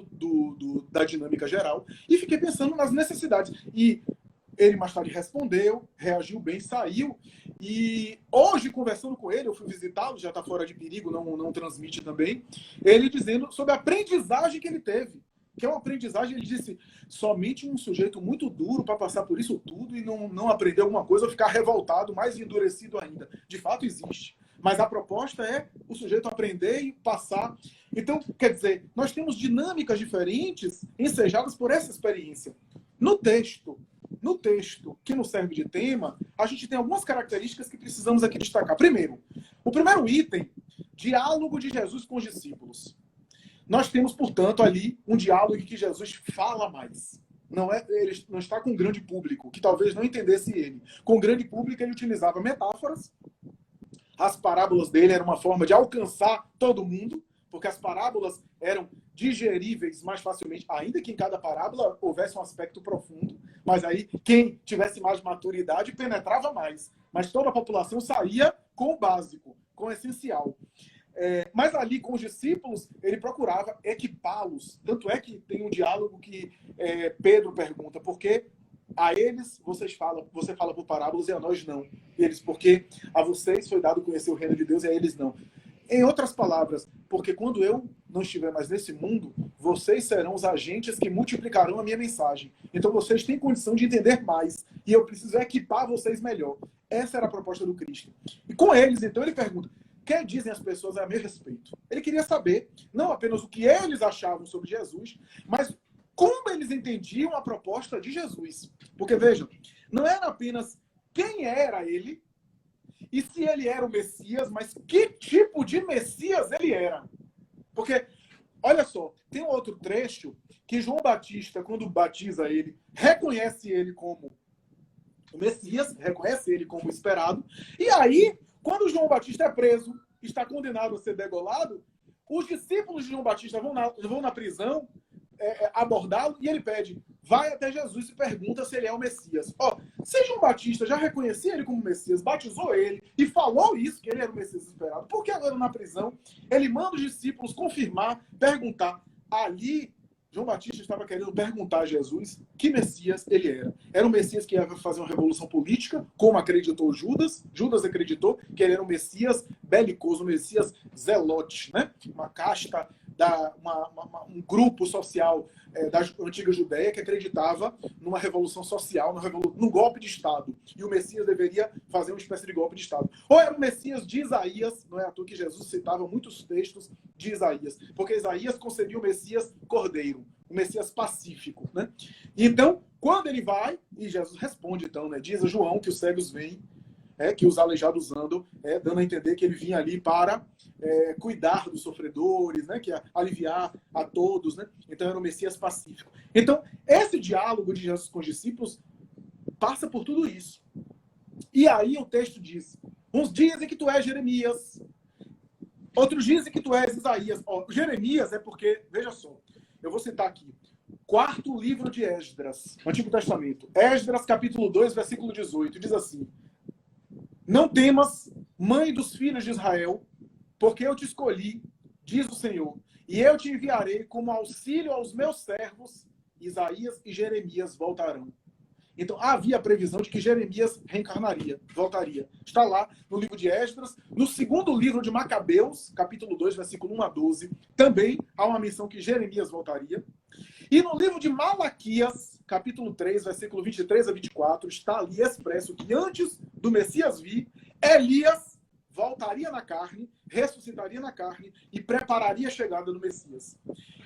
da dinâmica geral e fiquei pensando nas necessidades. E ele mais tarde respondeu, reagiu bem, saiu. E hoje, conversando com ele, eu fui visitá-lo, já está fora de perigo, não transmite também, ele dizendo sobre a aprendizagem que ele teve. Que é uma aprendizagem, ele disse, somente um sujeito muito duro para passar por isso tudo e não aprender alguma coisa ou ficar revoltado, mais endurecido ainda. De fato, existe. Mas a proposta é o sujeito aprender e passar. Então, quer dizer, nós temos dinâmicas diferentes ensejadas por essa experiência. No texto que nos serve de tema, a gente tem algumas características que precisamos aqui destacar. Primeiro, o primeiro item, diálogo de Jesus com os discípulos. Nós temos, portanto, ali um diálogo em que Jesus fala mais. Ele não está com um grande público, que talvez não entendesse ele. Com o grande público, ele utilizava metáforas. As parábolas dele eram uma forma de alcançar todo mundo, porque as parábolas eram digeríveis mais facilmente, ainda que em cada parábola houvesse um aspecto profundo, mas aí quem tivesse mais maturidade penetrava mais. Mas toda a população saía com o básico, com o essencial. Mas ali com os discípulos, ele procurava equipá-los. Tanto é que tem um diálogo que Pedro pergunta, por que a eles você fala por parábolas e a nós não? E eles, porque a vocês foi dado conhecer o reino de Deus e a eles não. Em outras palavras, porque quando eu não estiver mais nesse mundo, vocês serão os agentes que multiplicarão a minha mensagem. Então vocês têm condição de entender mais. E eu preciso equipar vocês melhor. Essa era a proposta do Cristo. E com eles, então, ele pergunta, o que dizem as pessoas a meu respeito? Ele queria saber, não apenas o que eles achavam sobre Jesus, mas como eles entendiam a proposta de Jesus. Porque, vejam, não era apenas quem era ele, e se ele era o Messias, mas que tipo de Messias ele era. Porque, olha só, tem um outro trecho que João Batista, quando batiza ele, reconhece ele como o Messias, reconhece ele como esperado, e aí, quando João Batista é preso, está condenado a ser degolado, Os discípulos de João Batista vão na prisão abordá-lo e ele pede, vai até Jesus e pergunta se ele é o Messias. Se João Batista já reconhecia ele como Messias, batizou ele e falou isso, que ele era o Messias esperado, por que agora na prisão ele manda os discípulos confirmar, perguntar? Ali, João Batista estava querendo perguntar a Jesus que Messias ele era. Era um Messias que ia fazer uma revolução política, como acreditou Judas. Judas acreditou que ele era um Messias belicoso, um Messias zelote, né? Uma casta, um grupo social da antiga Judéia que acreditava numa revolução social, num golpe de Estado. E o Messias deveria fazer uma espécie de golpe de Estado. Ou era o Messias de Isaías, não é à toa que Jesus citava muitos textos de Isaías, porque Isaías concebia o Messias cordeiro, o Messias pacífico, né? Então, quando ele vai, e Jesus responde, então, né? Diz a João que os cegos vêm, que os aleijados andam, dando a entender que ele vinha ali para cuidar dos sofredores, né? Que aliviar a todos, né? Então era o Messias pacífico. Então, esse diálogo de Jesus com os discípulos passa por tudo isso. E aí o texto diz, uns dizem que tu és Jeremias, outros dizem que tu és Isaías. Jeremias é porque, veja só, eu vou citar aqui, 4º livro de Esdras, no Antigo Testamento. Esdras, capítulo 2, versículo 18, diz assim, não temas, mãe dos filhos de Israel, porque eu te escolhi, diz o Senhor, e eu te enviarei como auxílio aos meus servos, Isaías e Jeremias voltarão. Então, havia a previsão de que Jeremias reencarnaria, voltaria. Está lá no livro de Esdras. No 2º livro de Macabeus, capítulo 2, versículo 1 a 12, também há uma menção que Jeremias voltaria. E no livro de Malaquias, capítulo 3, versículo 23 a 24, está ali expresso que antes do Messias vir, Elias voltaria na carne, ressuscitaria na carne e prepararia a chegada do Messias.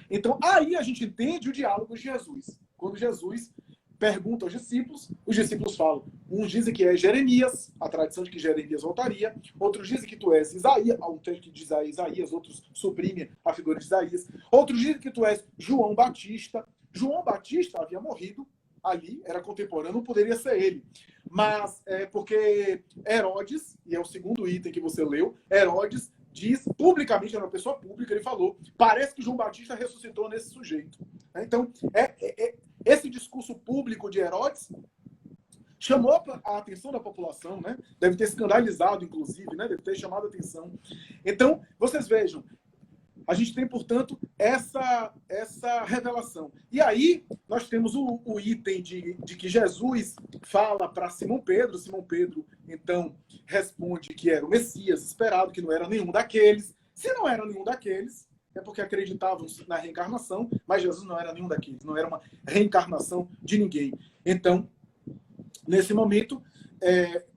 Então, aí a gente entende o diálogo de Jesus. Quando Jesus pergunta aos discípulos, os discípulos falam, uns dizem que é Jeremias, a tradição de que Jeremias voltaria, outros dizem que tu és Isaías, há um texto que diz Isaías, outros suprimem a figura de Isaías, outros dizem que tu és João Batista. João Batista havia morrido ali, era contemporâneo, não poderia ser ele. Mas porque Herodes, e é o 2º item que você leu, Herodes diz publicamente, era uma pessoa pública, ele falou, parece que João Batista ressuscitou nesse sujeito. Então, esse discurso público de Herodes chamou a atenção da população, né? Deve ter escandalizado, inclusive, né? Deve ter chamado a atenção. Então, vocês vejam, a gente tem, portanto, essa revelação. E aí, nós temos o item de que Jesus fala para Simão Pedro. Simão Pedro, então, responde que era o Messias esperado, que não era nenhum daqueles. Se não era nenhum daqueles, é porque acreditavam na reencarnação, mas Jesus não era nenhum daqueles, não era uma reencarnação de ninguém. Então, nesse momento,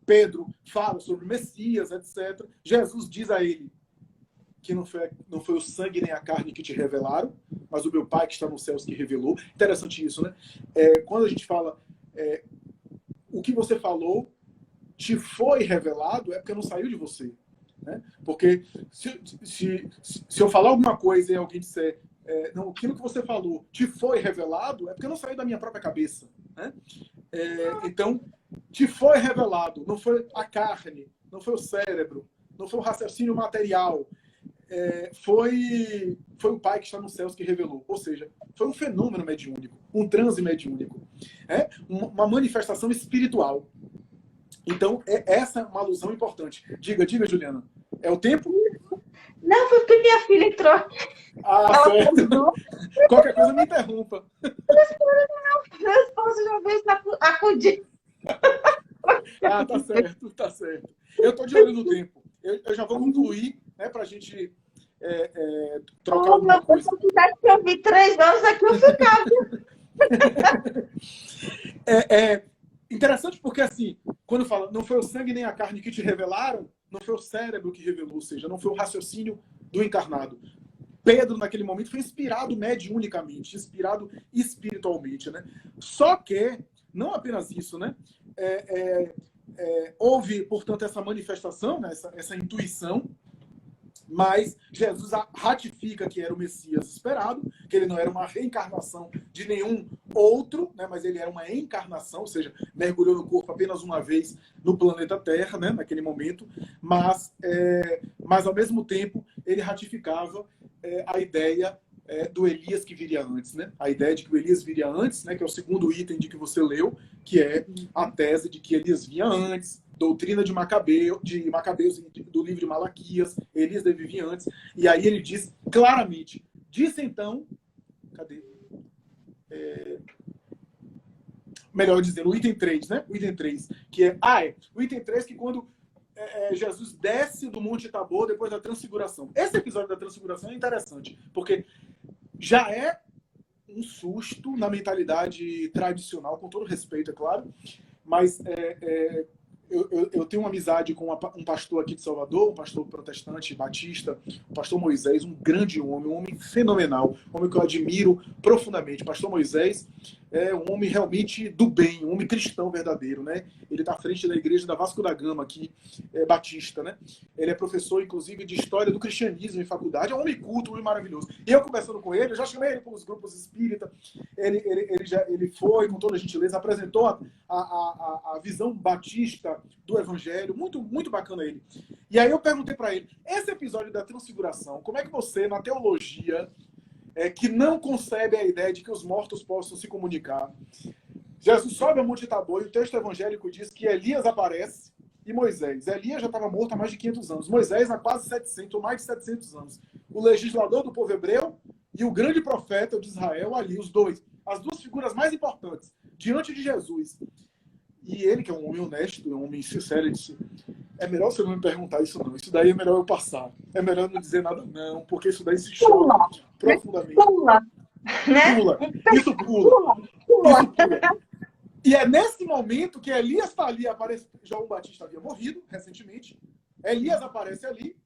Pedro fala sobre o Messias, etc. Jesus diz a ele que não foi o sangue nem a carne que te revelaram, mas o meu Pai que está nos céus que revelou. Interessante isso, né? Quando a gente fala o que você falou te foi revelado, é porque não saiu de você. Né? Porque se eu falar alguma coisa e alguém disser não, aquilo que você falou te foi revelado, é porque não saiu da minha própria cabeça. Né? Então, te foi revelado, não foi a carne, não foi o cérebro, não foi o raciocínio material, foi o Pai que está nos céus que revelou. Ou seja, foi um fenômeno mediúnico, um transe mediúnico, uma manifestação espiritual. Então, essa é uma alusão importante. Diga, Juliana. É o tempo? Não, foi porque minha filha entrou. Certo. Qualquer coisa me interrompa. Meu esposo já veio acudir. Tá certo. Eu estou de olho no tempo. Eu já vou concluir, né, para a gente trocar alguma coisa. Se eu quisesse que eu vi 3 horas aqui, eu ficava. Interessante porque, assim, quando fala, não foi o sangue nem a carne que te revelaram, não foi o cérebro que revelou, ou seja, não foi o raciocínio do encarnado. Pedro, naquele momento, foi inspirado mediunicamente, inspirado espiritualmente, né? Só que, não apenas isso, né? Houve, portanto, essa manifestação, né? essa intuição, mas Jesus ratifica que era o Messias esperado, que ele não era uma reencarnação de nenhum outro, né, mas ele era uma encarnação, ou seja, mergulhou no corpo apenas uma vez no planeta Terra, né, naquele momento, mas ao mesmo tempo ele ratificava a ideia do Elias que viria antes, né? A ideia de que o Elias viria antes, né? Que é o segundo item de que você leu, que é a tese de que Elias vinha antes, doutrina de Macabeus, do livro de Malaquias, Elias deve vir antes. E aí ele diz claramente, disse então, cadê? Melhor dizendo, o item 3, né? O item 3, que o item 3 que quando Jesus desce do Monte Tabor depois da transfiguração. Esse episódio da transfiguração é interessante, porque já é um susto na mentalidade tradicional, com todo respeito, é claro, mas eu tenho uma amizade com um pastor aqui de Salvador, um pastor protestante, batista, o pastor Moisés, um grande homem, um homem fenomenal, um homem que eu admiro profundamente. O pastor Moisés é um homem realmente do bem, um homem cristão verdadeiro, né? Ele está à frente da igreja da Vasco da Gama, aqui, batista, né? Ele é professor, inclusive, de história do cristianismo em faculdade, é um homem culto, um homem maravilhoso. E eu conversando com ele, eu já chamei ele para os grupos espírita, ele foi, com toda a gentileza, apresentou a visão batista do evangelho, muito, muito bacana ele. E aí eu perguntei para ele, esse episódio da transfiguração, como é que você, na teologia, que não concebe a ideia de que os mortos possam se comunicar, Jesus sobe ao Monte Tabor e o texto evangélico diz que Elias aparece e Moisés. Elias já estava morto há mais de 500 anos. Moisés há quase 700 ou mais de 700 anos. O legislador do povo hebreu e o grande profeta de Israel ali, os dois. As duas figuras mais importantes diante de Jesus. E ele, que é um homem honesto, um homem sincero, ele disse, é melhor você não me perguntar isso não. Isso daí é melhor eu passar. É melhor não dizer nada não, porque isso daí se choca profundamente. Pula, Né? Pula. Isso pula. Isso pula. E é nesse momento que Elias está ali, aparece. João Batista havia morrido recentemente. Elias aparece ali,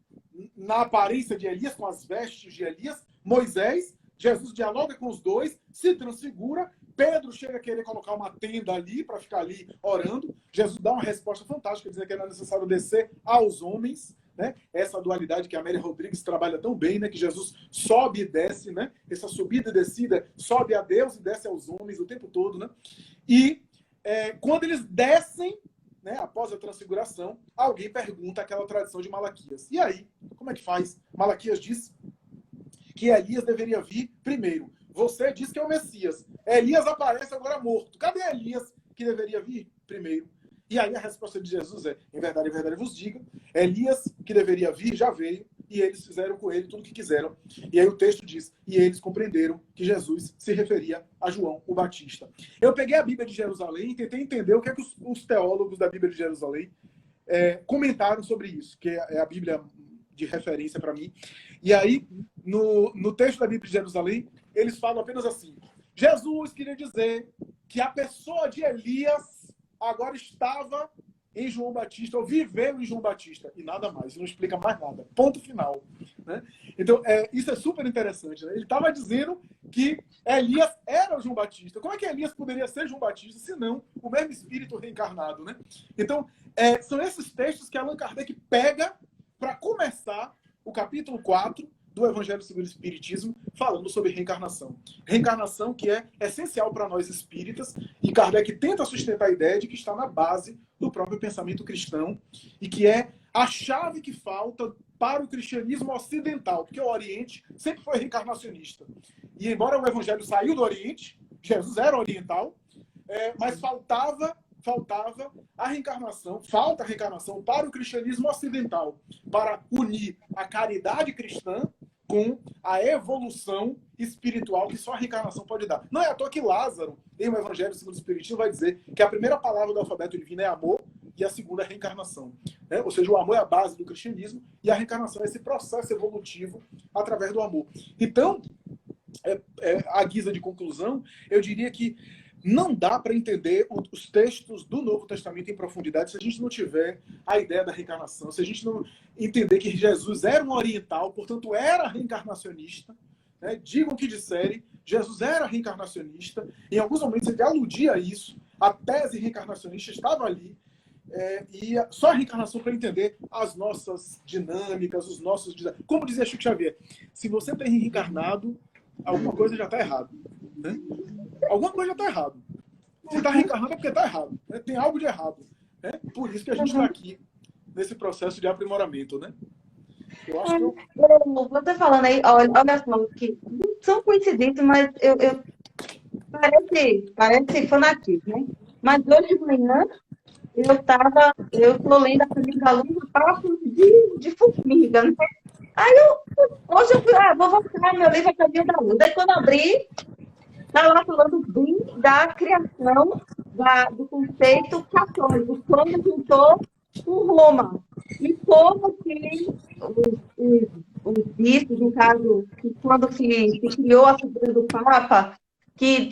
na aparência de Elias, com as vestes de Elias. Moisés, Jesus dialoga com os dois, se transfigura. Pedro chega a querer colocar uma tenda ali, para ficar ali orando. Jesus dá uma resposta fantástica, dizendo que era necessário descer aos homens. Né? Essa dualidade que a Amélia Rodrigues trabalha tão bem, né? Que Jesus sobe e desce, né? Essa subida e descida, sobe a Deus e desce aos homens o tempo todo. Né? E quando eles descem, né, após a transfiguração, alguém pergunta aquela tradição de Malaquias. E aí, como é que faz? Malaquias diz que Elias deveria vir primeiro. Você diz que é o Messias. Elias aparece agora morto. Cadê Elias que deveria vir primeiro? E aí a resposta de Jesus é, em verdade vos digo, Elias que deveria vir já veio, e eles fizeram com ele tudo o que quiseram. E aí o texto diz, e eles compreenderam que Jesus se referia a João o Batista. Eu peguei a Bíblia de Jerusalém e tentei entender o que é que os teólogos da Bíblia de Jerusalém comentaram sobre isso, que é a Bíblia de referência para mim. E aí, no texto da Bíblia de Jerusalém, eles falam apenas assim, Jesus queria dizer que a pessoa de Elias agora estava em João Batista, ou viveu em João Batista, e nada mais, não explica mais nada. Ponto final. Né? Então, isso é super interessante. Né? Ele estava dizendo que Elias era João Batista. Como é que Elias poderia ser João Batista, se não o mesmo espírito reencarnado? Né? Então, são esses textos que Allan Kardec pega para começar o capítulo 4 do Evangelho segundo o Espiritismo, falando sobre reencarnação. Reencarnação que é essencial para nós espíritas, e Kardec tenta sustentar a ideia de que está na base do próprio pensamento cristão, e que é a chave que falta para o cristianismo ocidental, porque o Oriente sempre foi reencarnacionista. E embora o Evangelho saiu do Oriente, Jesus era oriental, mas falta a reencarnação para o cristianismo ocidental, para unir a caridade cristã com a evolução espiritual que só a reencarnação pode dar. Não é à toa que Lázaro, em O Evangelho segundo o Espiritismo, vai dizer que a primeira palavra do alfabeto divino é amor e a segunda é reencarnação. Né? Ou seja, o amor é a base do cristianismo e a reencarnação é esse processo evolutivo através do amor. Então, à guisa de conclusão, eu diria que não dá para entender os textos do Novo Testamento em profundidade se a gente não tiver a ideia da reencarnação, se a gente não entender que Jesus era um oriental, portanto era reencarnacionista. Né? Digam o que disserem, Jesus era reencarnacionista. Em alguns momentos ele aludia a isso, a tese reencarnacionista estava ali, e só a reencarnação para entender as nossas dinâmicas, os nossos... Como dizia Chico Xavier, se você tem reencarnado, alguma coisa já está errada. Né? Alguma coisa está errada. Se está reencarnado é porque está errado. Né? Tem algo de errado. Né? Por isso que a gente está aqui nesse processo de aprimoramento. Né? Eu acho que eu. Você falando aí, olha só, que são coincidências, mas parece fanatismo, né? Mas hoje de manhã eu tô lendo a Caminho da Luz, eu tava de formiga, né? Hoje eu fui, vou voltar meu livro A Caminho da Luz. Aí quando abri, está lá falando bem da criação do conceito católico, quando juntou com Roma. E como que os bispos, no caso, que quando se criou a figura do Papa, em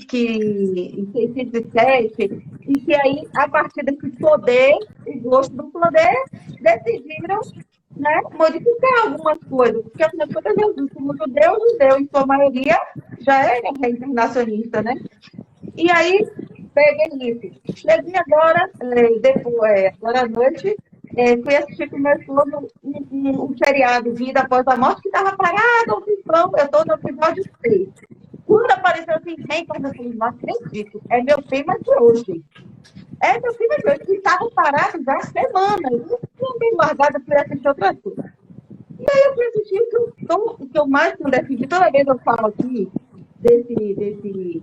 607, e que aí, a partir desse poder, o gosto do poder, decidiram, né, modificar algumas coisas, porque afinal de contas, Jesus, como judeu, em sua maioria, já era reencarnacionista, né? E aí, peguei isso. Cheguei agora, agora à noite, fui assistir com meu esposo um seriado, Vida Após a Morte, que estava parado, um tempão, eu estou no episódio 6. Quando apareceu assim, reencarnação, não acredito, é meu tema de hoje. É meu tema de hoje, que estava parado já há semanas. Eu não tenho guardado para assistir outra coisa. E aí eu fui assistir o que eu mais tenho defendido, toda vez eu falo aqui desse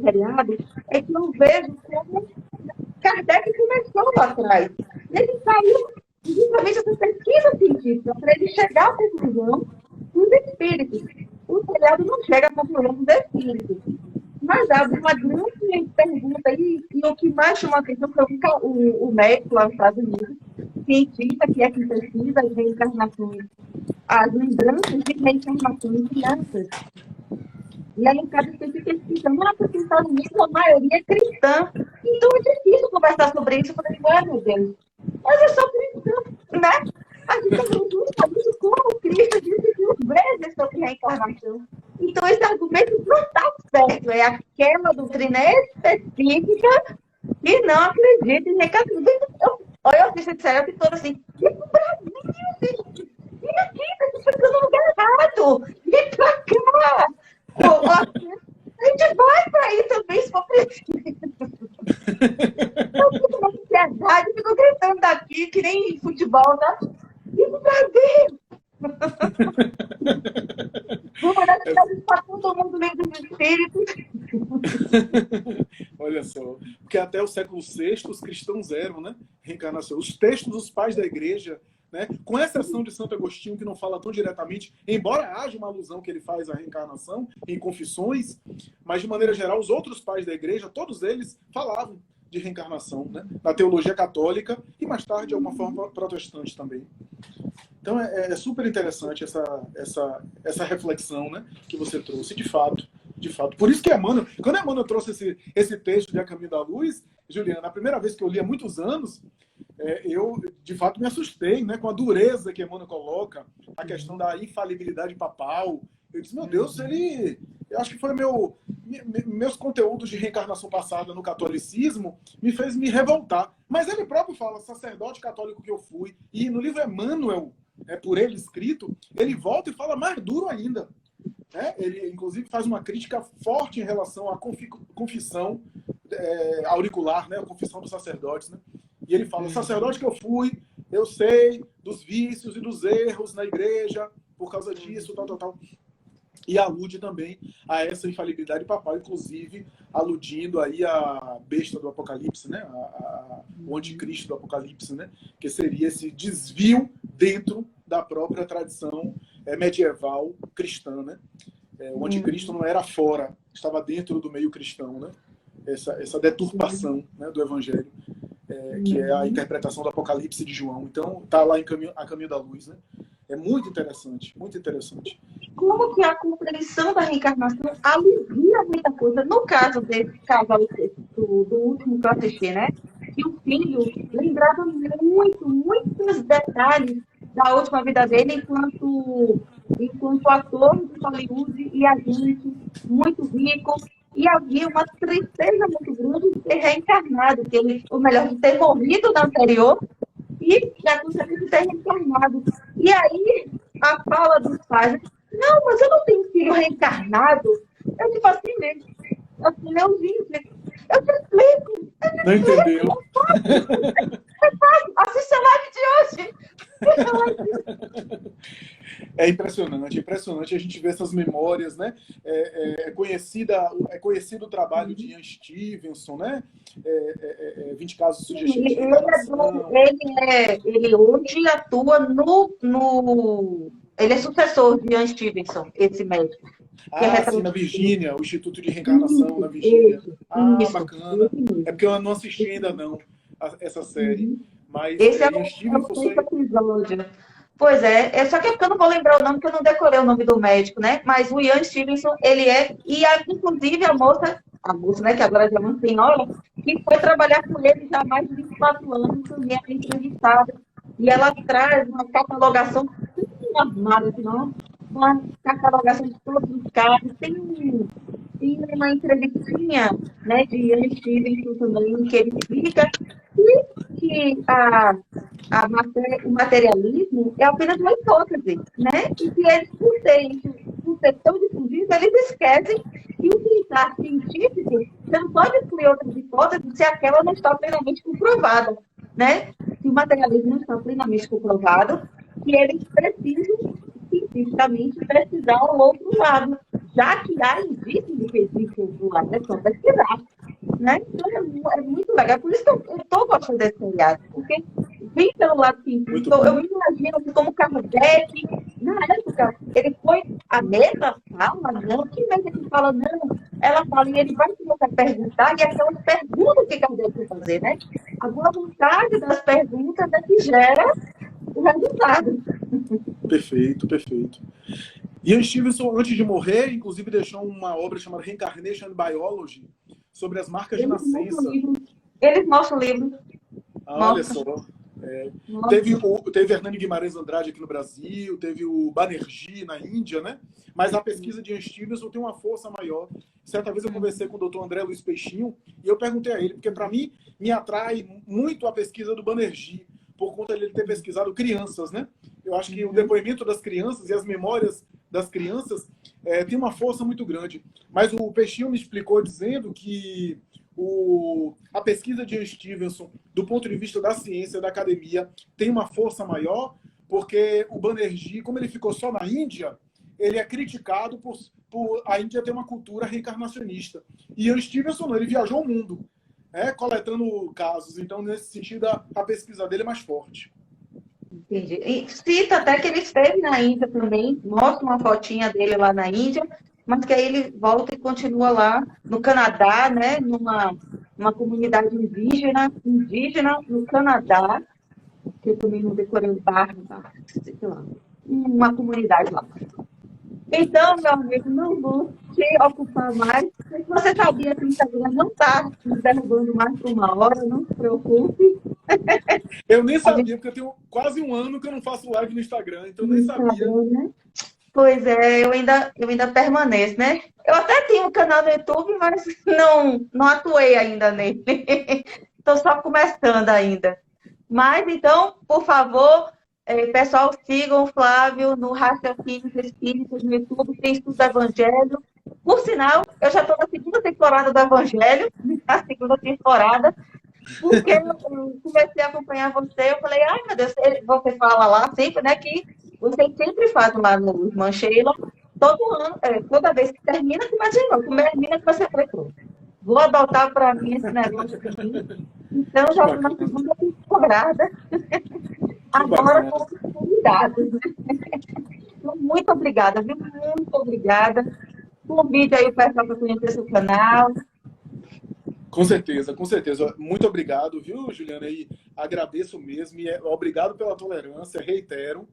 seriado, é que eu vejo como Kardec começou lá atrás. Ele saiu justamente essa pesquisa científica para ele chegar à conclusão dos espíritos. O seriado não chega à conclusão dos espíritos. Mas abre uma grande pergunta aí, e o que mais chamou a atenção foi o médico lá nos Estados Unidos, cientista, que é quem pesquisa as reencarnações, as lembranças de reencarnações em crianças. E aí, cada vez que pesquisando, porque nos Estados Unidos a maioria é cristã. Então é difícil conversar sobre isso. Eu falei, meu Deus, mas é só cristã, né? A gente está justamente como Cristo disse 2 vezes sobre reencarnação. Então, esse argumento não está certo. É aquela doutrina específica que não acredita em reencarnação. Olha, eu assisto esse seriado toda assim, e pro Brasil, gente, vem aqui, tá ficando no lugar errado, vem pra cá. A gente vai para aí também, se for preciso. Eu fico na ansiedade, fico gritando daqui, que nem futebol, tá? E no Brasil! Está todo mundo meio dos espíritos. Olha só, porque até o século VI os cristãos eram, né? Reencarnação. Os textos dos pais da igreja, né? Com exceção de Santo Agostinho, que não fala tão diretamente, embora haja uma alusão que ele faz à reencarnação em Confissões, mas de maneira geral, os outros pais da igreja, todos eles falavam de reencarnação, né? Na teologia católica e mais tarde de alguma forma protestante também. Então é super interessante essa reflexão, né, que você trouxe, de fato. Por isso que Emmanuel, quando Emmanuel trouxe esse texto de A Caminho da Luz, Juliana, a primeira vez que eu li há muitos anos, eu de fato me assustei, né, com a dureza que Emmanuel coloca, a questão da infalibilidade papal. Eu disse, meu Deus, eu acho que foi meus conteúdos de reencarnação passada no catolicismo me fez me revoltar. Mas ele próprio fala, sacerdote católico que eu fui, e no livro Emmanuel, por ele escrito, ele volta e fala mais duro ainda. Ele, inclusive, faz uma crítica forte em relação à confissão auricular, né? A confissão dos sacerdotes. Né? E ele fala, sacerdote que eu fui, eu sei dos vícios e dos erros na igreja, por causa disso, tal. E alude também a essa infalibilidade papal, inclusive aludindo aí à besta do Apocalipse, né? O anticristo do Apocalipse, né? Que seria esse desvio dentro da própria tradição medieval cristã, né? O anticristo não era fora, estava dentro do meio cristão, né? Essa deturpação, né, do evangelho, que é a interpretação do Apocalipse de João. Então, está lá A Caminho da Luz, né? É muito interessante, muito interessante. Como que a compreensão da reencarnação alivia muita coisa. No caso desse casal do último que eu assisti, né? Que o filho lembrava muitos detalhes da última vida dele enquanto ator de Hollywood e agente muito rico. E havia uma tristeza muito grande de ser reencarnado, ou melhor, de ter morrido na anterior e já conseguiu ser reencarnado. E aí, a fala dos pais, não, mas eu não tenho filho reencarnado. Eu digo assim mesmo. Assim, meu gente, eu te explico. Não entendeu? É fácil. Assista a live de hoje. É impressionante, é impressionante a gente ver essas memórias, né? É conhecido o trabalho de Ian Stevenson, né? 20 casos sugestivos de reencarnação. Ele hoje atua ele é sucessor de Ian Stevenson, esse médico. Sim, na Virgínia, o Instituto de Reencarnação na Virgínia. Isso, Bacana. É porque eu não assisti ainda não essa série. Mas esse é Ian o Stevenson sexto episódio. Pois só que eu não vou lembrar o nome, porque eu não decorei o nome do médico, né? Mas o Ian Stevenson, inclusive a moça, né, que agora já é uma senhora, que foi trabalhar com ele já há mais de 24 anos, também é entrevistada. E ela traz uma catalogação armada, não? Uma catalogação de todos os casos. Tem uma entrevistinha, né, de Ian Stevenson também, que ele explica que o materialismo é apenas uma hipótese, né? E que eles, por ser tão difundidos, eles esquecem que o pensar científico, você não pode excluir outras hipóteses se aquela não está plenamente comprovada, né? Se o materialismo não está plenamente comprovado, que eles precisam, cientificamente, pesquisar o outro lado, já que há indícios de que existe outro lado, é só pesquisar. Né? Então é muito legal. Por isso que eu estou gostando desse seriado, porque vem pelo lado científico. Eu me imagino que como Kardec, na época, ele foi a mesa fala, não, que mesa que fala, não, ela fala, e ele vai começar a perguntar, e aquelas perguntas que Kardec vai fazer, né? A boa vontade das perguntas é que gera o resultado. Perfeito, perfeito. Ian Stevenson, antes de morrer, inclusive deixou uma obra chamada Reincarnation Biology, sobre as marcas de nascença. Eles mostram o livro. Olha só. Teve Hernani Guimarães Andrade aqui no Brasil, teve o Banerjee na Índia, né? Mas a pesquisa de Ian Stevenson tem uma força maior. Certa vez eu conversei com o Dr. André Luiz Peixinho e eu perguntei a ele, porque para mim me atrai muito a pesquisa do Banerjee, por conta de ele ter pesquisado crianças, né? Eu acho que o depoimento das crianças e as memórias das crianças tem uma força muito grande. Mas o Peixinho me explicou dizendo que a pesquisa de Ian Stevenson, do ponto de vista da ciência, da academia, tem uma força maior, porque o Banerjee, como ele ficou só na Índia, ele é criticado por a Índia ter uma cultura reencarnacionista. E Ian Stevenson, ele viajou o mundo, coletando casos. Então, nesse sentido, a pesquisa dele é mais forte. Entendi. E cita até que ele esteve na Índia também, mostra uma fotinha dele lá na Índia, mas que aí ele volta e continua lá no Canadá, né, numa comunidade indígena no Canadá, que eu também não decorei o bairro, sei lá, uma comunidade lá. Então, meu amigo, não vou te ocupar mais. Se você sabia que o Instagram não está nos derrubando mais por uma hora, não se preocupe. Eu nem sabia, porque eu tenho quase um ano que eu não faço live no Instagram, então eu nem sabia. Né? Pois é, eu ainda permaneço, né? Eu até tenho um canal no YouTube, mas não atuei ainda nele. Estou só começando ainda. Mas, então, por favor, pessoal, sigam o Flávio no Raciocínios Espíritas no YouTube, tem estudo do Evangelho. Por sinal, eu já estou na segunda temporada do Evangelho, na segunda temporada, porque eu comecei a acompanhar você, eu falei, ai meu Deus, você fala lá sempre, né, que você sempre faz lá no Irmã Sheila, todo ano, toda vez que termina, começa de novo, termina que você foi pronto. Vou adotar para mim esse negócio aqui. Então, já estou na segunda temporada. Agora com oportunidades. Então, muito obrigada, viu? Muito obrigada. Convide aí o pessoal para conhecer seu canal. Com certeza, com certeza. Muito obrigado, viu, Juliana? E agradeço mesmo. E obrigado pela tolerância, reitero.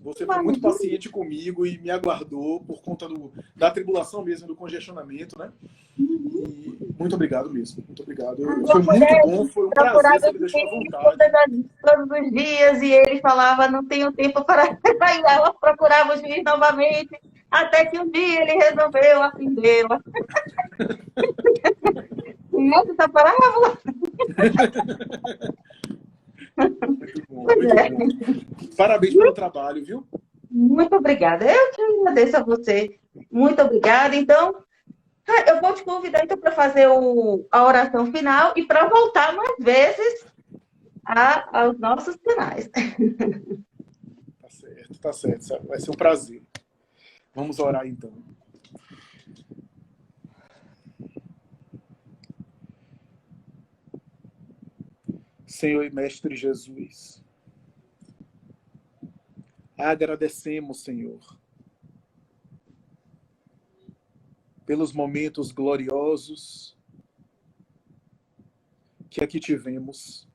Você foi muito paciente comigo e me aguardou por conta da tribulação mesmo, do congestionamento, né? E muito obrigado mesmo. Muito obrigado. Foi muito bom, foi um prazer, você me deixou à vontade. Todos os dias, e ele falava, não tenho tempo para ir. Ela procurava o juiz novamente, até que um dia ele resolveu atendê-la. Muito tá parábola. Muito bom, muito bom. Parabéns pelo trabalho, viu? Muito obrigada. Eu que agradeço a você. Muito obrigada. Então, eu vou te convidar então, para fazer a oração final e para voltar mais vezes aos nossos canais. Tá certo. tá certo. Vai ser um prazer. Vamos orar então. Senhor e Mestre Jesus, agradecemos, Senhor, pelos momentos gloriosos que aqui tivemos.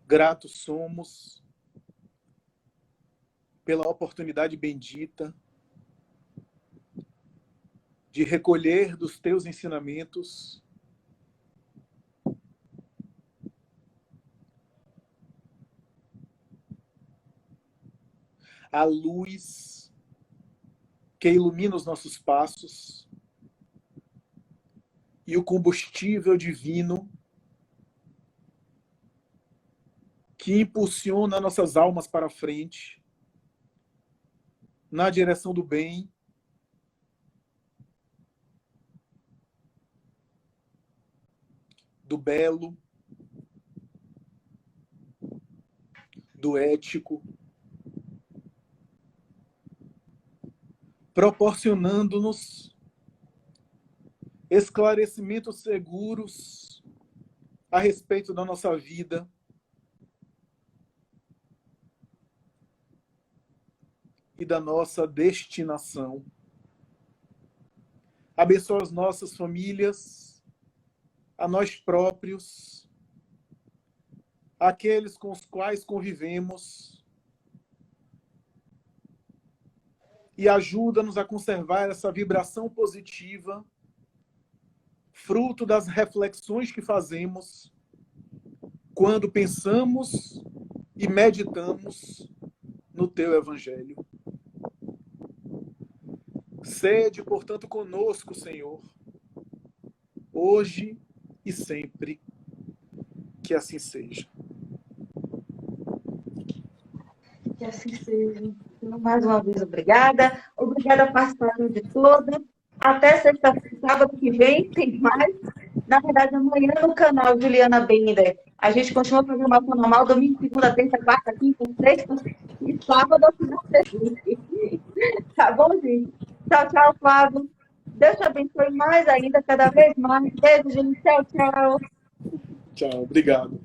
Gratos somos pela oportunidade bendita de recolher dos teus ensinamentos a luz que ilumina os nossos passos e o combustível divino que impulsiona nossas almas para frente, na direção do bem, do belo, do ético, proporcionando-nos esclarecimentos seguros a respeito da nossa vida, e da nossa destinação. Abençoa as nossas famílias, a nós próprios, aqueles com os quais convivemos, e ajuda-nos a conservar essa vibração positiva, fruto das reflexões que fazemos quando pensamos e meditamos no teu Evangelho. Sede, portanto, conosco, Senhor, hoje e sempre. Que assim seja. Que assim seja. Então, mais uma vez, obrigada. Obrigada a participação de todos. Até sexta-feira, sábado que vem, tem mais. Na verdade, amanhã no canal Juliana Bender. A gente continua a programação normal, domingo, segunda, terça, quarta, quinta, sexta e sábado ao final de semana. Tá bom, gente? Tchau, tchau, Flávio. Deus te abençoe mais ainda, cada vez mais. Beijo, gente. Tchau, tchau. Tchau, obrigado.